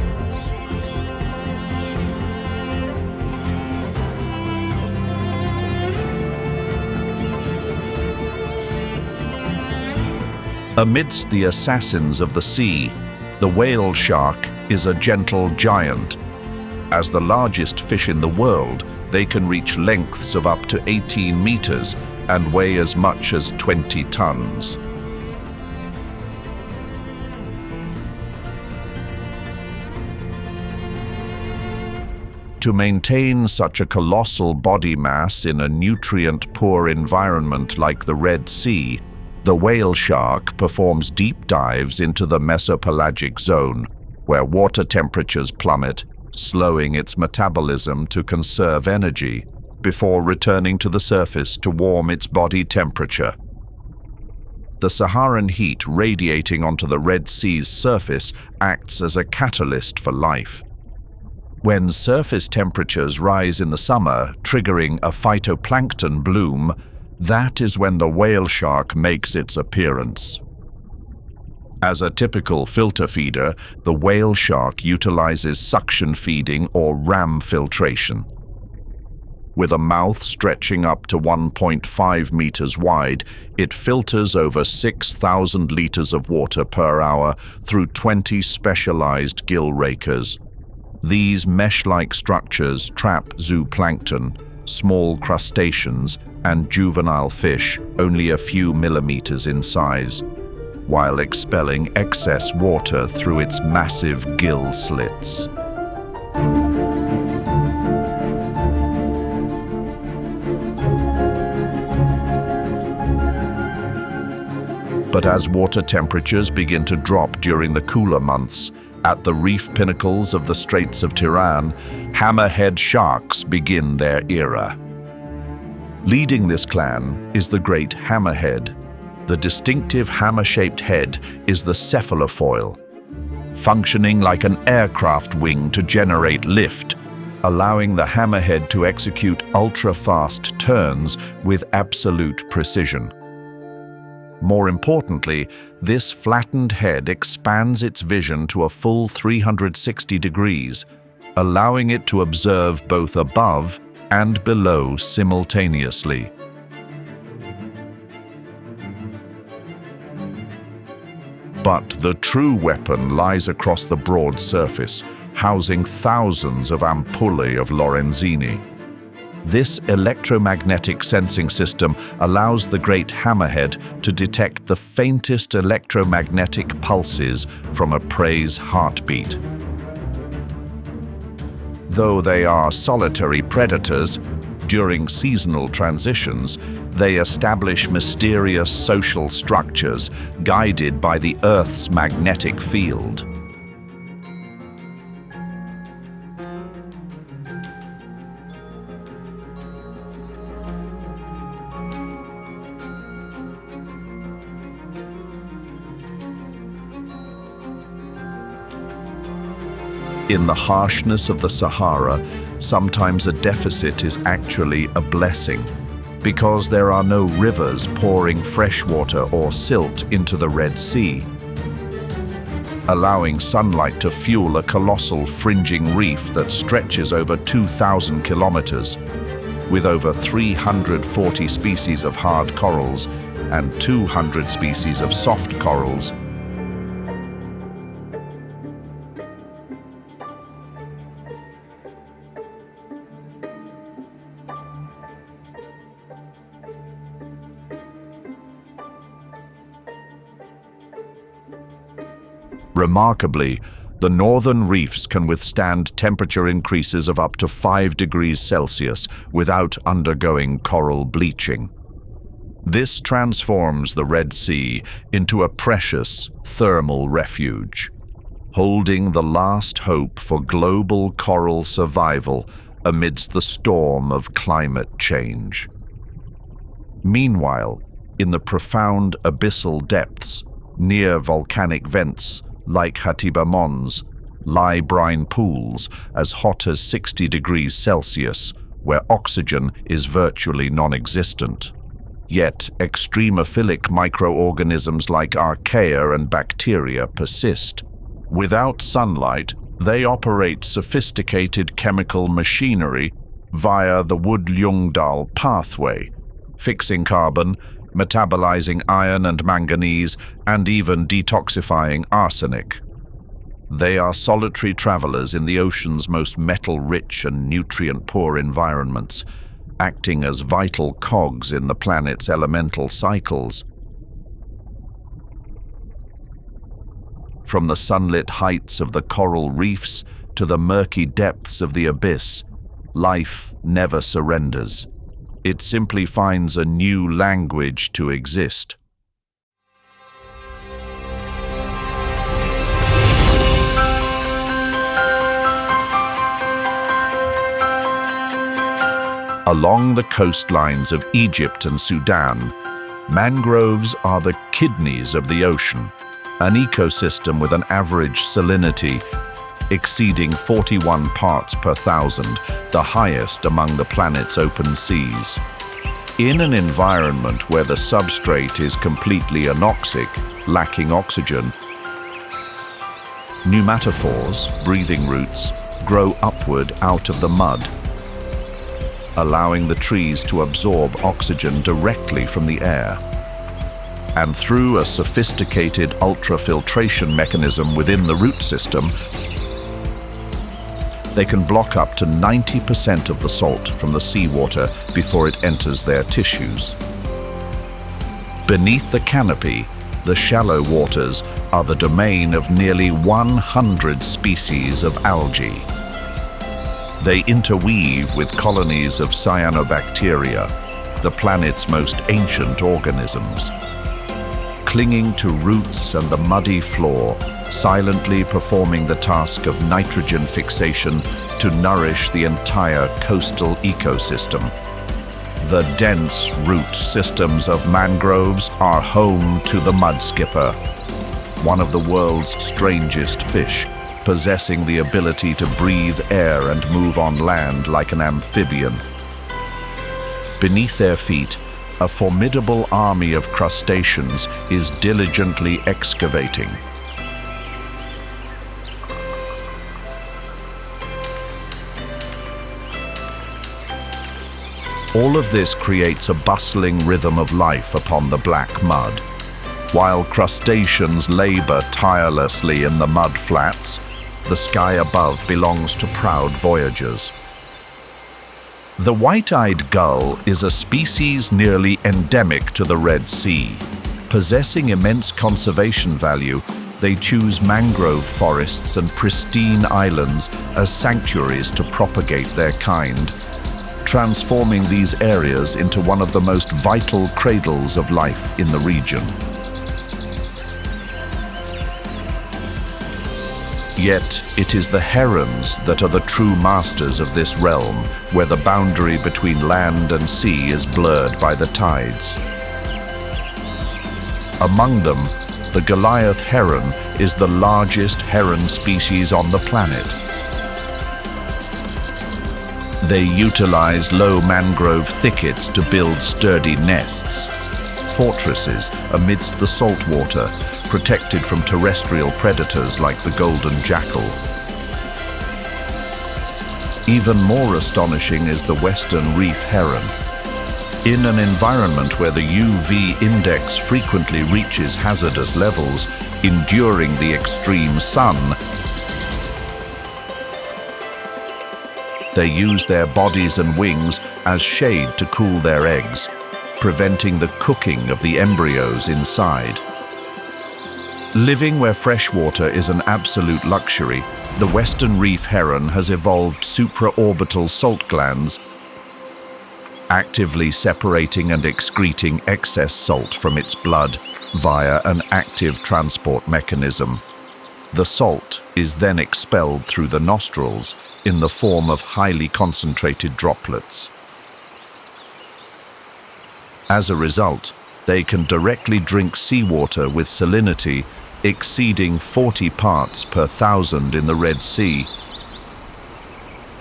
Amidst the assassins of the sea, the whale shark is a gentle giant. As the largest fish in the world, they can reach lengths of up to 18 meters and weigh as much as 20 tons. To maintain such a colossal body mass in a nutrient-poor environment like the Red Sea, the whale shark performs deep dives into the mesopelagic zone, where water temperatures plummet, slowing its metabolism to conserve energy, before returning to the surface to warm its body temperature. The Saharan heat radiating onto the Red Sea's surface acts as a catalyst for life. When surface temperatures rise in the summer, triggering a phytoplankton bloom, that is when the whale shark makes its appearance. As a typical filter feeder, the whale shark utilizes suction feeding or ram filtration. With a mouth stretching up to 1.5 meters wide, it filters over 6,000 liters of water per hour through 20 specialized gill rakers. These mesh-like structures trap zooplankton, small crustaceans, and juvenile fish only a few millimeters in size, while expelling excess water through its massive gill slits. But as water temperatures begin to drop during the cooler months, at the reef pinnacles of the Straits of Tiran, hammerhead sharks begin their era. Leading this clan is the great hammerhead. The distinctive hammer-shaped head is the cephalofoil, functioning like an aircraft wing to generate lift, allowing the hammerhead to execute ultra-fast turns with absolute precision. More importantly, this flattened head expands its vision to a full 360 degrees, allowing it to observe both above and below simultaneously. But the true weapon lies across the broad surface, housing thousands of ampullae of Lorenzini. This electromagnetic sensing system allows the great hammerhead to detect the faintest electromagnetic pulses from a prey's heartbeat. Though they are solitary predators, during seasonal transitions, they establish mysterious social structures guided by the Earth's magnetic field. In the harshness of the Sahara, sometimes a deficit is actually a blessing, because there are no rivers pouring fresh water or silt into the Red Sea, allowing sunlight to fuel a colossal fringing reef that stretches over 2,000 kilometers, with over 340 species of hard corals and 200 species of soft corals. Remarkably, the northern reefs can withstand temperature increases of up to 5 degrees Celsius without undergoing coral bleaching. This transforms the Red Sea into a precious thermal refuge, holding the last hope for global coral survival amidst the storm of climate change. Meanwhile, in the profound abyssal depths, near volcanic vents, like Hatiba Mons, lie brine pools as hot as 60 degrees Celsius, where oxygen is virtually non-existent. Yet, extremophilic microorganisms like archaea and bacteria persist. Without sunlight, they operate sophisticated chemical machinery via the Wood-Ljungdahl pathway, fixing carbon, metabolizing iron and manganese, and even detoxifying arsenic. They are solitary travelers in the ocean's most metal-rich and nutrient-poor environments, acting as vital cogs in the planet's elemental cycles. From the sunlit heights of the coral reefs to the murky depths of the abyss, life never surrenders. It simply finds a new language to exist. Along the coastlines of Egypt and Sudan, mangroves are the kidneys of the ocean, an ecosystem with an average salinity exceeding 41 parts per thousand, the highest among the planet's open seas. In an environment where the substrate is completely anoxic, lacking oxygen, pneumatophores, breathing roots, grow upward out of the mud, allowing the trees to absorb oxygen directly from the air. And through a sophisticated ultrafiltration mechanism within the root system, they can block up to 90% of the salt from the seawater before it enters their tissues. Beneath the canopy, the shallow waters are the domain of nearly 100 species of algae. They interweave with colonies of cyanobacteria, the planet's most ancient organisms. clinging to roots and the muddy floor, silently performing the task of nitrogen fixation to nourish the entire coastal ecosystem. The dense root systems of mangroves are home to the mudskipper, one of the world's strangest fish, possessing the ability to breathe air and move on land like an amphibian. Beneath their feet, a formidable army of crustaceans is diligently excavating. All of this creates a bustling rhythm of life upon the black mud. While crustaceans labor tirelessly in the mud flats, the sky above belongs to proud voyagers. The white-eyed gull is a species nearly endemic to the Red Sea. Possessing immense conservation value, they choose mangrove forests and pristine islands as sanctuaries to propagate their kind, transforming these areas into one of the most vital cradles of life in the region. Yet, it is the herons that are the true masters of this realm, where the boundary between land and sea is blurred by the tides. Among them, the Goliath heron is the largest heron species on the planet. They utilize low mangrove thickets to build sturdy nests, fortresses amidst the salt water, protected from terrestrial predators like the golden jackal. Even more astonishing is the western reef heron. In an environment where the UV index frequently reaches hazardous levels, enduring the extreme sun, they use their bodies and wings as shade to cool their eggs, preventing the cooking of the embryos inside. Living where freshwater is an absolute luxury, the western reef heron has evolved supraorbital salt glands, actively separating and excreting excess salt from its blood via an active transport mechanism. The salt is then expelled through the nostrils in the form of highly concentrated droplets. As a result, they can directly drink seawater with salinity exceeding 40 parts per 1,000 in the Red Sea,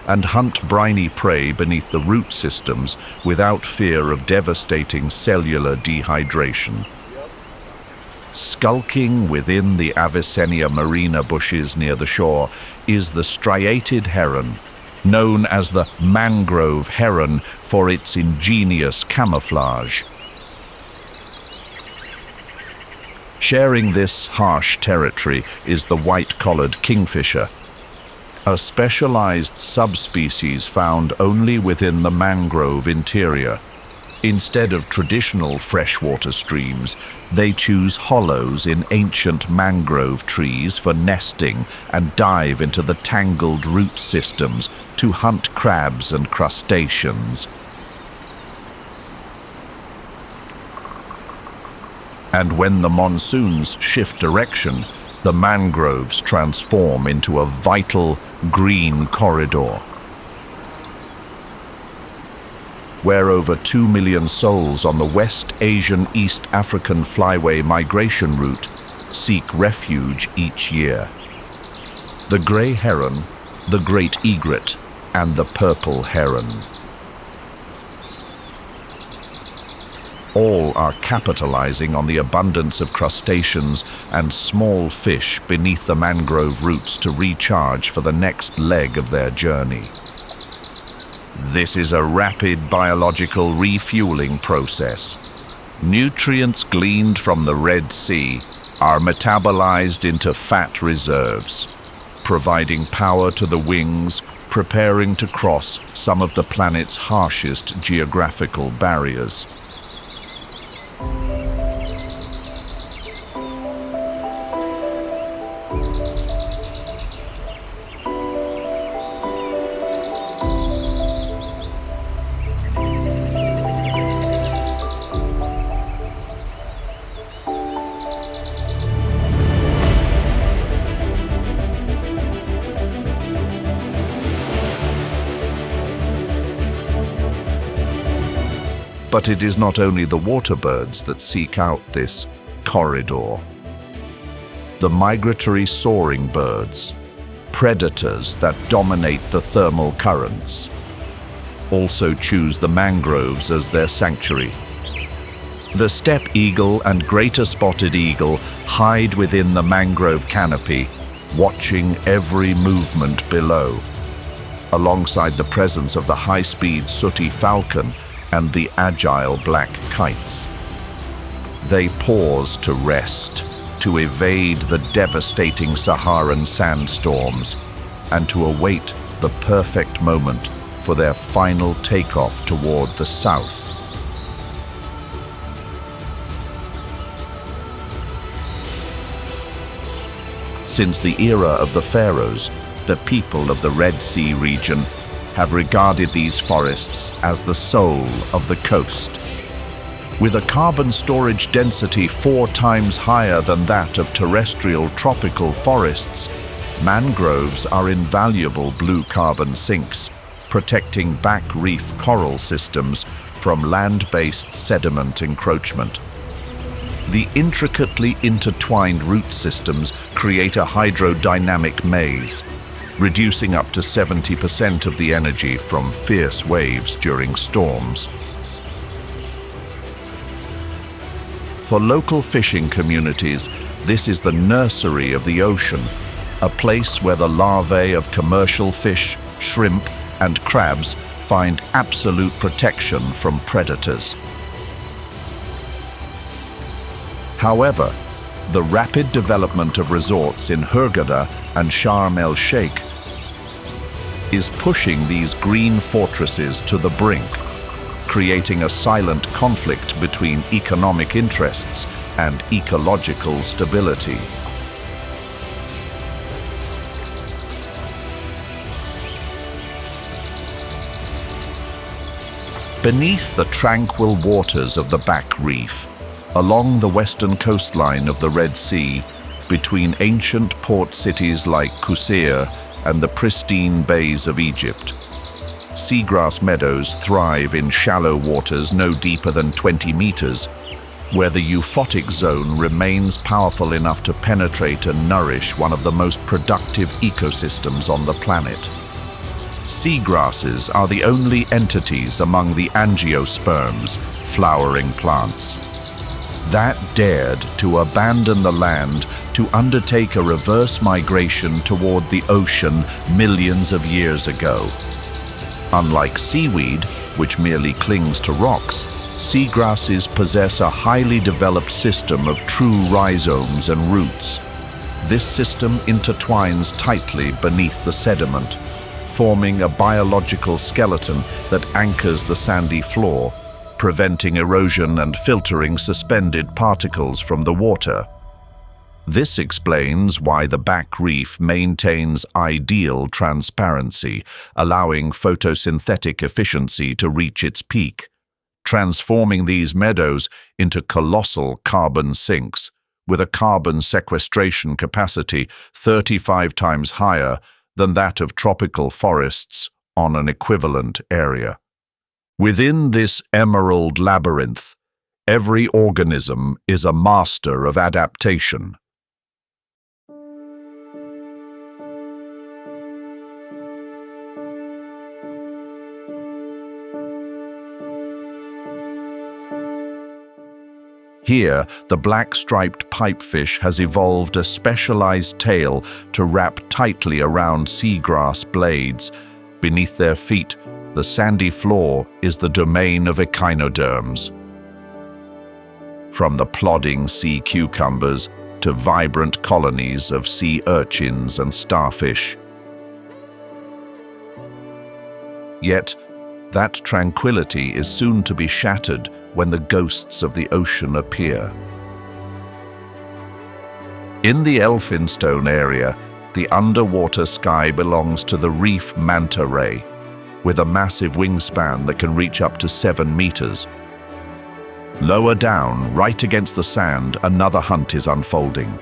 and hunt briny prey beneath the root systems without fear of devastating cellular dehydration. Skulking within the Avicennia marina bushes near the shore is the striated heron, known as the mangrove heron for its ingenious camouflage. Sharing this harsh territory is the white-collared kingfisher, a specialized subspecies found only within the mangrove interior. Instead of traditional freshwater streams, they choose hollows in ancient mangrove trees for nesting and dive into the tangled root systems to hunt crabs and crustaceans. And when the monsoons shift direction, the mangroves transform into a vital green corridor, where over 2 million souls on the West Asian-East African flyway migration route seek refuge each year. The grey heron, the great egret, and the purple heron. All are capitalizing on the abundance of crustaceans and small fish beneath the mangrove roots to recharge for the next leg of their journey. This is a rapid biological refueling process. Nutrients gleaned from the Red Sea are metabolized into fat reserves, providing power to the wings, preparing to cross some of the planet's harshest geographical barriers. But it is not only the water birds that seek out this corridor. The migratory soaring birds, predators that dominate the thermal currents, also choose the mangroves as their sanctuary. The steppe eagle and greater spotted eagle hide within the mangrove canopy, watching every movement below, alongside the presence of the high-speed sooty falcon and the agile black kites. They pause to rest, to evade the devastating Saharan sandstorms, and to await the perfect moment for their final takeoff toward the south. Since the era of the pharaohs, the people of the Red Sea region have regarded these forests as the soul of the coast. With a carbon storage density 4 times higher than that of terrestrial tropical forests, mangroves are invaluable blue carbon sinks, protecting back reef coral systems from land-based sediment encroachment. The intricately intertwined root systems create a hydrodynamic maze, reducing up to 70% of the energy from fierce waves during storms. For local fishing communities, this is the nursery of the ocean, a place where the larvae of commercial fish, shrimp, and crabs find absolute protection from predators. However, the rapid development of resorts in Hurghada and Sharm el-Sheikh is pushing these green fortresses to the brink, creating a silent conflict between economic interests and ecological stability. Beneath the tranquil waters of the Back Reef, along the western coastline of the Red Sea, between ancient port cities like Qusayr and the pristine bays of Egypt, seagrass meadows thrive in shallow waters no deeper than 20 meters, where the euphotic zone remains powerful enough to penetrate and nourish one of the most productive ecosystems on the planet. Seagrasses are the only entities among the angiosperms, flowering plants, that dared to abandon the land to undertake a reverse migration toward the ocean millions of years ago. Unlike seaweed, which merely clings to rocks, seagrasses possess a highly developed system of true rhizomes and roots. This system intertwines tightly beneath the sediment, forming a biological skeleton that anchors the sandy floor, preventing erosion and filtering suspended particles from the water. This explains why the Back Reef maintains ideal transparency, allowing photosynthetic efficiency to reach its peak, transforming these meadows into colossal carbon sinks, with a carbon sequestration capacity 35 times higher than that of tropical forests on an equivalent area. Within this emerald labyrinth, every organism is a master of adaptation. Here, the black-striped pipefish has evolved a specialized tail to wrap tightly around seagrass blades. Beneath their feet, the sandy floor is the domain of echinoderms. From the plodding sea cucumbers to vibrant colonies of sea urchins and starfish. Yet, that tranquility is soon to be shattered when the ghosts of the ocean appear. In the Elphinstone area, the underwater sky belongs to the reef manta ray, with a massive wingspan that can reach up to 7 meters. Lower down, right against the sand, another hunt is unfolding.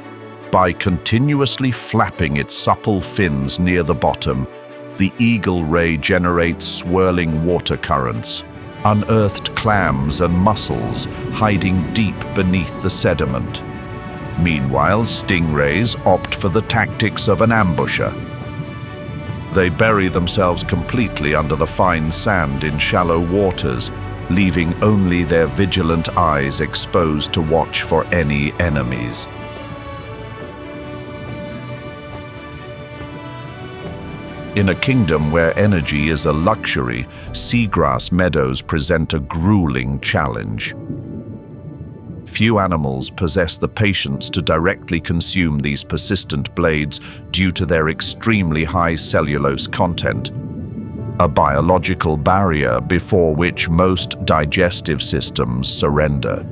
By continuously flapping its supple fins near the bottom, the eagle ray generates swirling water currents, unearthed clams and mussels hiding deep beneath the sediment. Meanwhile, stingrays opt for the tactics of an ambusher. They bury themselves completely under the fine sand in shallow waters, leaving only their vigilant eyes exposed to watch for any enemies. In a kingdom where energy is a luxury, seagrass meadows present a grueling challenge. Few animals possess the patience to directly consume these persistent blades due to their extremely high cellulose content, a biological barrier before which most digestive systems surrender.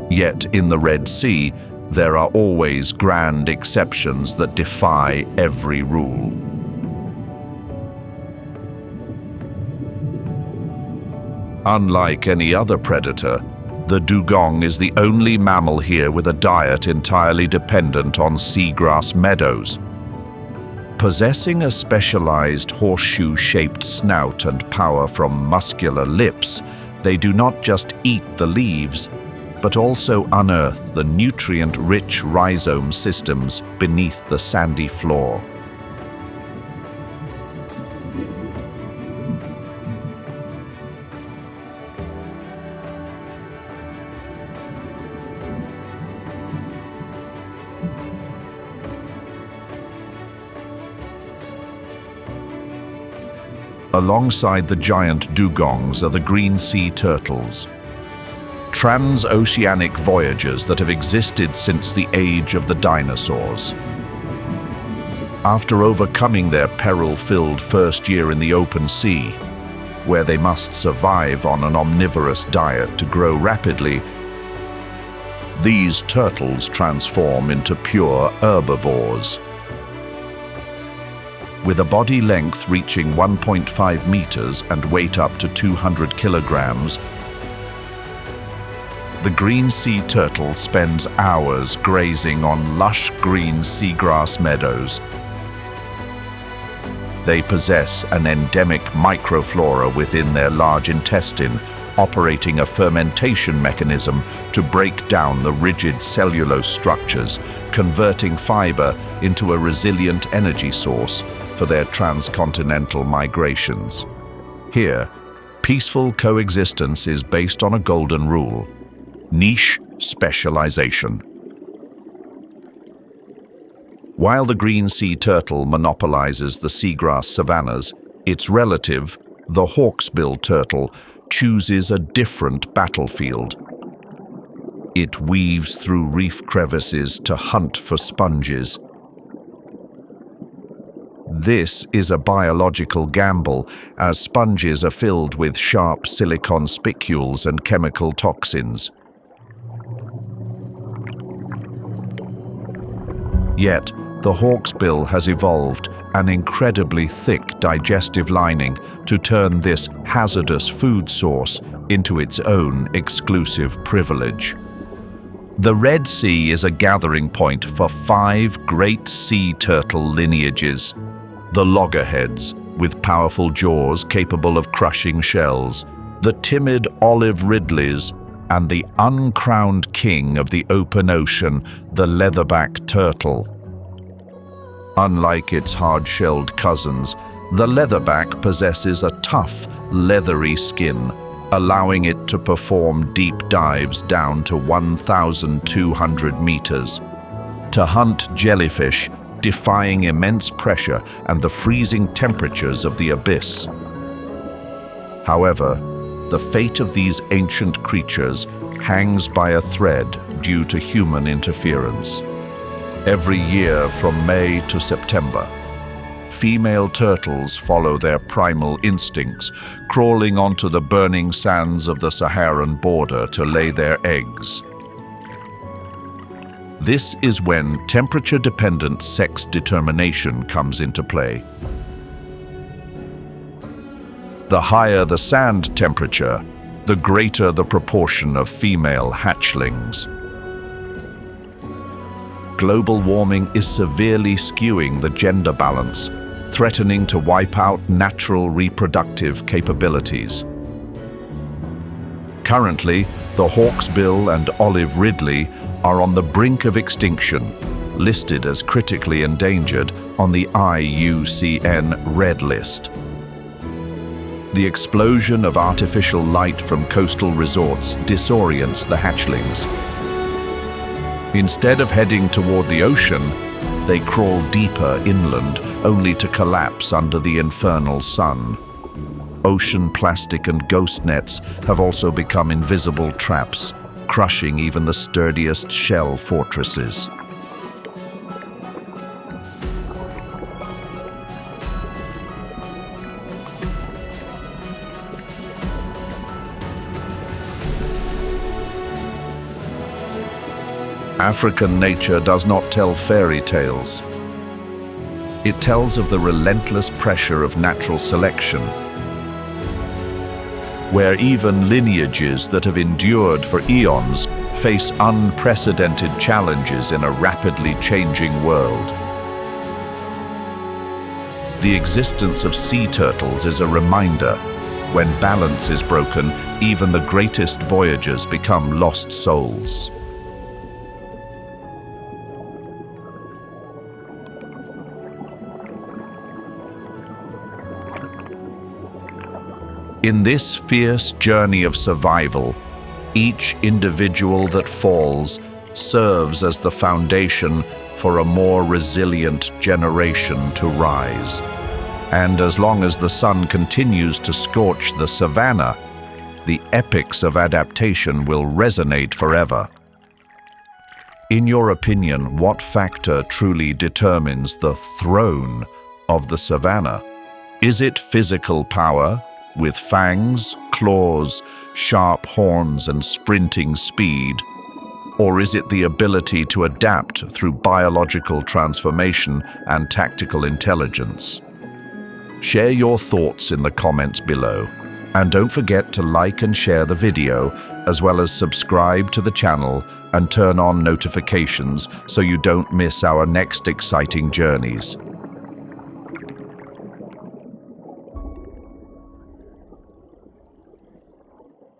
Yet in the Red Sea, there are always grand exceptions that defy every rule. Unlike any other predator, the dugong is the only mammal here with a diet entirely dependent on seagrass meadows. Possessing a specialized horseshoe-shaped snout and power from muscular lips, they do not just eat the leaves, but also unearth the nutrient-rich rhizome systems beneath the sandy floor. Alongside the giant dugongs are the green sea turtles, transoceanic voyagers that have existed since the age of the dinosaurs. After overcoming their peril-filled first year in the open sea, where they must survive on an omnivorous diet to grow rapidly, these turtles transform into pure herbivores. With a body length reaching 1.5 meters and weight up to 200 kilograms, the green sea turtle spends hours grazing on lush green seagrass meadows. They possess an endemic microflora within their large intestine, operating a fermentation mechanism to break down the rigid cellulose structures, converting fiber into a resilient energy source for their transcontinental migrations. Here, peaceful coexistence is based on a golden rule: niche specialization. While the green sea turtle monopolizes the seagrass savannas, its relative, the hawksbill turtle, chooses a different battlefield. It weaves through reef crevices to hunt for sponges. This is a biological gamble, as sponges are filled with sharp silicon spicules and chemical toxins. Yet, the hawksbill has evolved an incredibly thick digestive lining to turn this hazardous food source into its own exclusive privilege. The Red Sea is a gathering point for 5 great sea turtle lineages: the loggerheads, with powerful jaws capable of crushing shells, the timid olive ridleys, and the uncrowned king of the open ocean, the leatherback turtle. Unlike its hard-shelled cousins, the leatherback possesses a tough, leathery skin, allowing it to perform deep dives down to 1,200 meters, to hunt jellyfish, defying immense pressure and the freezing temperatures of the abyss. However, the fate of these ancient creatures hangs by a thread due to human interference. Every year from May to September, female turtles follow their primal instincts, crawling onto the burning sands of the Saharan border to lay their eggs. This is when temperature-dependent sex determination comes into play. The higher the sand temperature, the greater the proportion of female hatchlings. Global warming is severely skewing the gender balance, threatening to wipe out natural reproductive capabilities. Currently, the hawksbill and olive ridley are on the brink of extinction, listed as critically endangered on the IUCN Red List. The explosion of artificial light from coastal resorts disorients the hatchlings. Instead of heading toward the ocean, they crawl deeper inland, only to collapse under the infernal sun. Ocean plastic and ghost nets have also become invisible traps, crushing even the sturdiest shell fortresses. African nature does not tell fairy tales. It tells of the relentless pressure of natural selection, where even lineages that have endured for eons face unprecedented challenges in a rapidly changing world. The existence of sea turtles is a reminder: when balance is broken, even the greatest voyagers become lost souls. In this fierce journey of survival, each individual that falls serves as the foundation for a more resilient generation to rise. And as long as the sun continues to scorch the Savannah, the epics of adaptation will resonate forever. In your opinion, what factor truly determines the throne of the Savannah? Is it physical power, with fangs, claws, sharp horns, and sprinting speed? Or is it the ability to adapt through biological transformation and tactical intelligence? Share your thoughts in the comments below. And don't forget to like and share the video, as well as subscribe to the channel and turn on notifications so you don't miss our next exciting journeys.